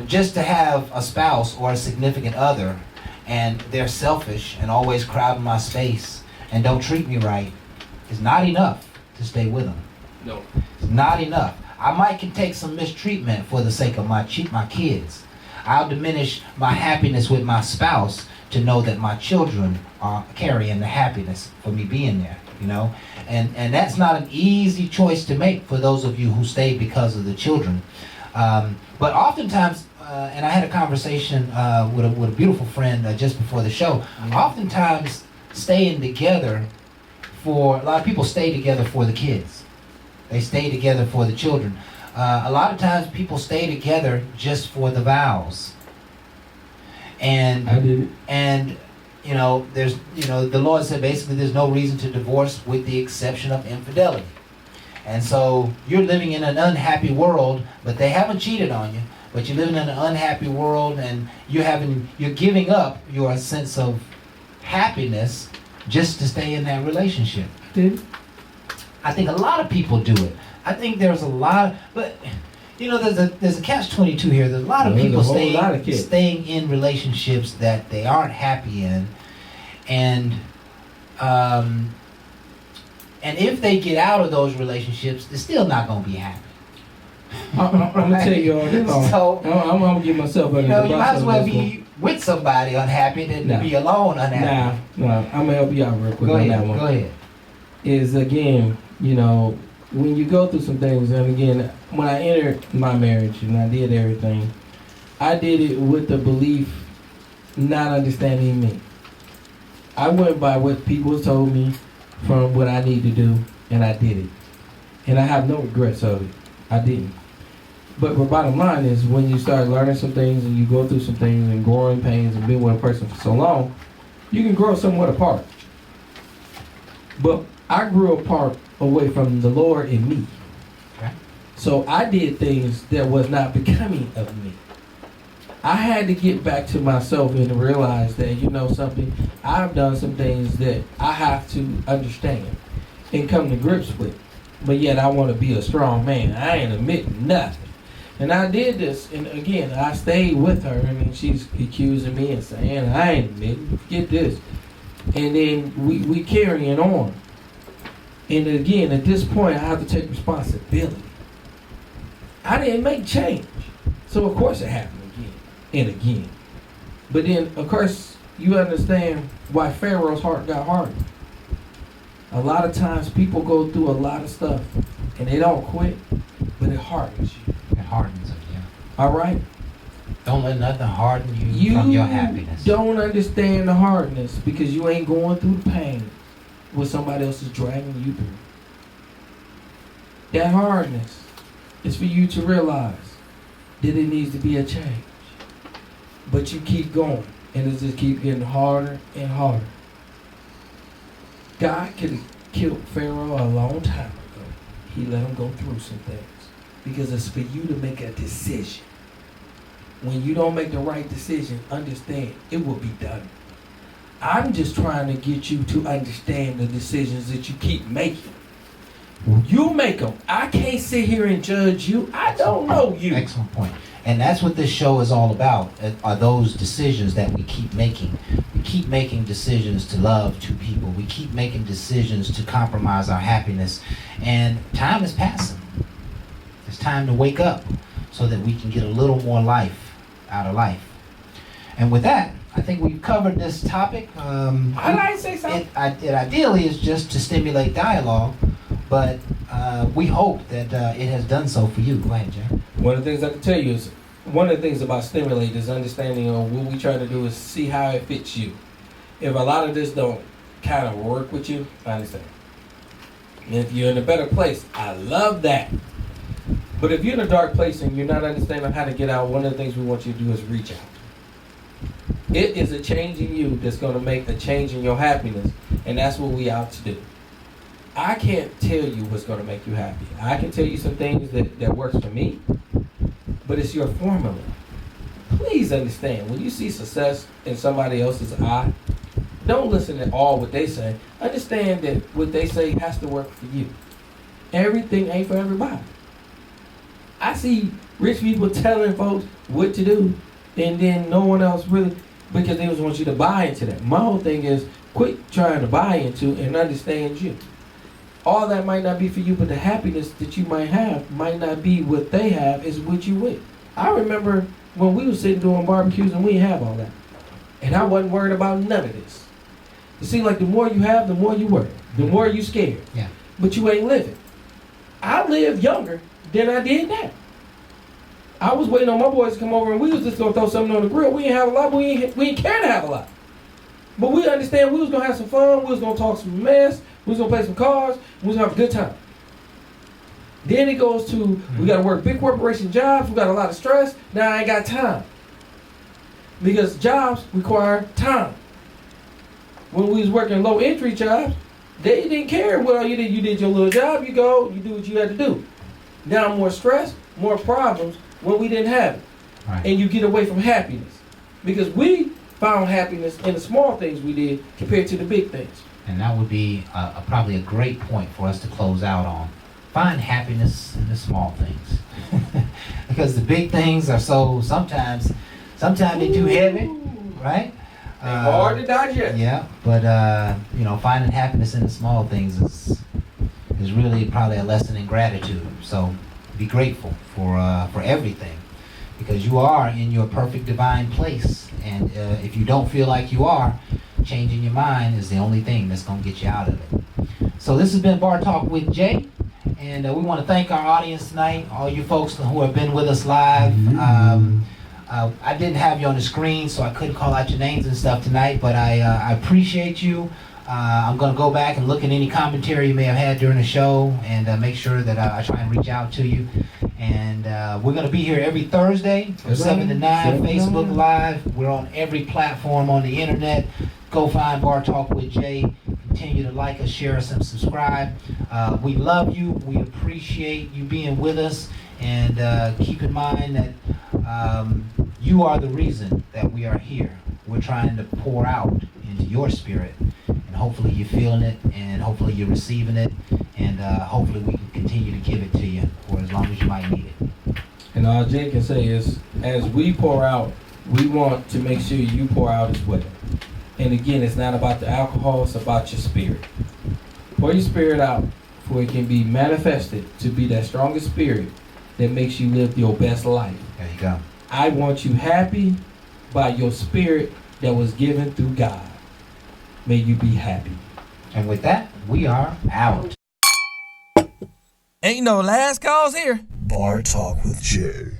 just to have a spouse or a significant other and they're selfish and always crowding my space and don't treat me right is not enough to stay with them. No. It's not enough. I might can take some mistreatment for the sake of my kids. I'll diminish my happiness with my spouse to know that my children are carrying the happiness for me being there, And that's not an easy choice to make for those of you who stay because of the children. But oftentimes, and I had a conversation with a beautiful friend just before the show, oftentimes staying together a lot of people stay together for the kids. They stay together for the children. A lot of times people stay together just for the vows. And I did it. And there's the Lord said basically there's no reason to divorce with the exception of infidelity. And so you're living in an unhappy world, but they haven't cheated on you, but you're living in an unhappy world and you're giving up your sense of happiness just to stay in that relationship. Did it? I think a lot of people do it. I think there's a lot, but there's a catch-22 here. There's a lot of people staying in relationships that they aren't happy in, and if they get out of those relationships, they're still not going to be happy. I'm gonna tell you all this. So I'm gonna give myself a you might as well be with somebody unhappy than to be alone unhappy. No, I'm gonna help you out real quick Go on ahead. that one. Go ahead. Is again, when you go through some things, and again, when I entered my marriage and I did everything, I did it with the belief, not understanding me. I went by what people told me from what I need to do, and I did it. And I have no regrets of it. I didn't. But the bottom line is, when you start learning some things and you go through some things and growing pains and being with a person for so long, you can grow somewhat apart. But I grew apart away from the Lord and me. Okay. So I did things that was not becoming of me. I had to get back to myself and realize that, you know something, I've done some things that I have to understand and come to grips with. But yet I want to be a strong man. I ain't admitting nothing. And I did this, and again, I stayed with her, and then she's accusing me and saying, I ain't admitting, forget this. And then we carrying on. And again, at this point, I have to take responsibility. I didn't make change. So of course it happened again and again. But then, of course, you understand why Pharaoh's heart got hardened. A lot of times people go through a lot of stuff and they don't quit, but it hardens you. It hardens them, yeah. All right? Don't let nothing harden you from your happiness. Don't understand the hardness because you ain't going through the pain what somebody else is dragging you through. That hardness is for you to realize that it needs to be a change. But you keep going, and it just keeps getting harder and harder. God could have killed Pharaoh a long time ago. He let him go through some things because it's for you to make a decision. When you don't make the right decision, understand it will be done. I'm just trying to get you to understand the decisions that you keep making. You make them. I can't sit here and judge you. I don't know you. Excellent point. And that's what this show is all about, are those decisions that we keep making. We keep making decisions to love two people. We keep making decisions to compromise our happiness. And time is passing. It's time to wake up so that we can get a little more life out of life. And with that, I think we've covered this topic. I'd like to say something. It ideally is just to stimulate dialogue, but we hope that it has done so for you. Go ahead, Jay. One of the things I can tell you is, one of the things about Stimulate is understanding on what we try to do is see how it fits you. If a lot of this don't kind of work with you, I understand. And if you're in a better place, I love that. But if you're in a dark place and you're not understanding how to get out, one of the things we want you to do is reach out. It is a change in you that's going to make a change in your happiness, and that's what we out to do. I can't tell you what's going to make you happy. I can tell you some things that works for me, but it's your formula. Please understand, when you see success in somebody else's eye, don't listen to all what they say. Understand that what they say has to work for you. Everything ain't for everybody. I see rich people telling folks what to do, and then no one else really, because they just want you to buy into that. My whole thing is quit trying to buy into and understand you. All that might not be for you, but the happiness that you might have might not be what they have, is what you with. I remember when we were sitting doing barbecues and we didn't have all that. And I wasn't worried about none of this. It seems like the more you have, the more you worry. The more you scared. Yeah. But you ain't living. I lived younger than I did now. I was waiting on my boys to come over and we was just going to throw something on the grill. We didn't have a lot, but we didn't care to have a lot. But we understand we was going to have some fun. We was going to talk some mess. We was going to play some cards. We was going to have a good time. Then it goes to, we got to work big corporation jobs. We got a lot of stress. Now I ain't got time. Because jobs require time. When we was working low entry jobs, they didn't care. Well, you did your little job. You go, you do what you had to do. Now more stress, more problems when we didn't have it. Right. And you get away from happiness. Because we found happiness in the small things we did compared to the big things. And that would be probably a great point for us to close out on. Find happiness in the small things. Because the big things are sometimes they're too heavy, right? Hard to digest. Yeah, but finding happiness in the small things is really probably a lesson in gratitude. So be grateful for everything, because you are in your perfect divine place. And if you don't feel like you are, changing your mind is the only thing that's going to get you out of it. So this has been Bar Talk with Jay. And we want to thank our audience tonight, all you folks who have been with us live. I didn't have you on the screen, so I couldn't call out your names and stuff tonight, but I appreciate you. I'm going to go back and look at any commentary you may have had during the show and make sure that I try and reach out to you. And we're going to be here every Thursday from 7 to 9, Facebook Live. We're on every platform on the internet. Go find Bar Talk with Jay. Continue to like us, share us, and subscribe. We love you. We appreciate you being with us. And keep in mind that you are the reason that we are here. We're trying to pour out into your spirit. And hopefully you're feeling it, and hopefully you're receiving it, and hopefully we can continue to give it to you for as long as you might need it. And all Jay can say is, as we pour out, we want to make sure you pour out as well. And again, it's not about the alcohol, it's about your spirit. Pour your spirit out, for it can be manifested to be that strongest spirit that makes you live your best life. There you go. I want you happy by your spirit that was given through God. May you be happy. And with that, we are out. Ain't no last calls here. Bar Talk with Jay.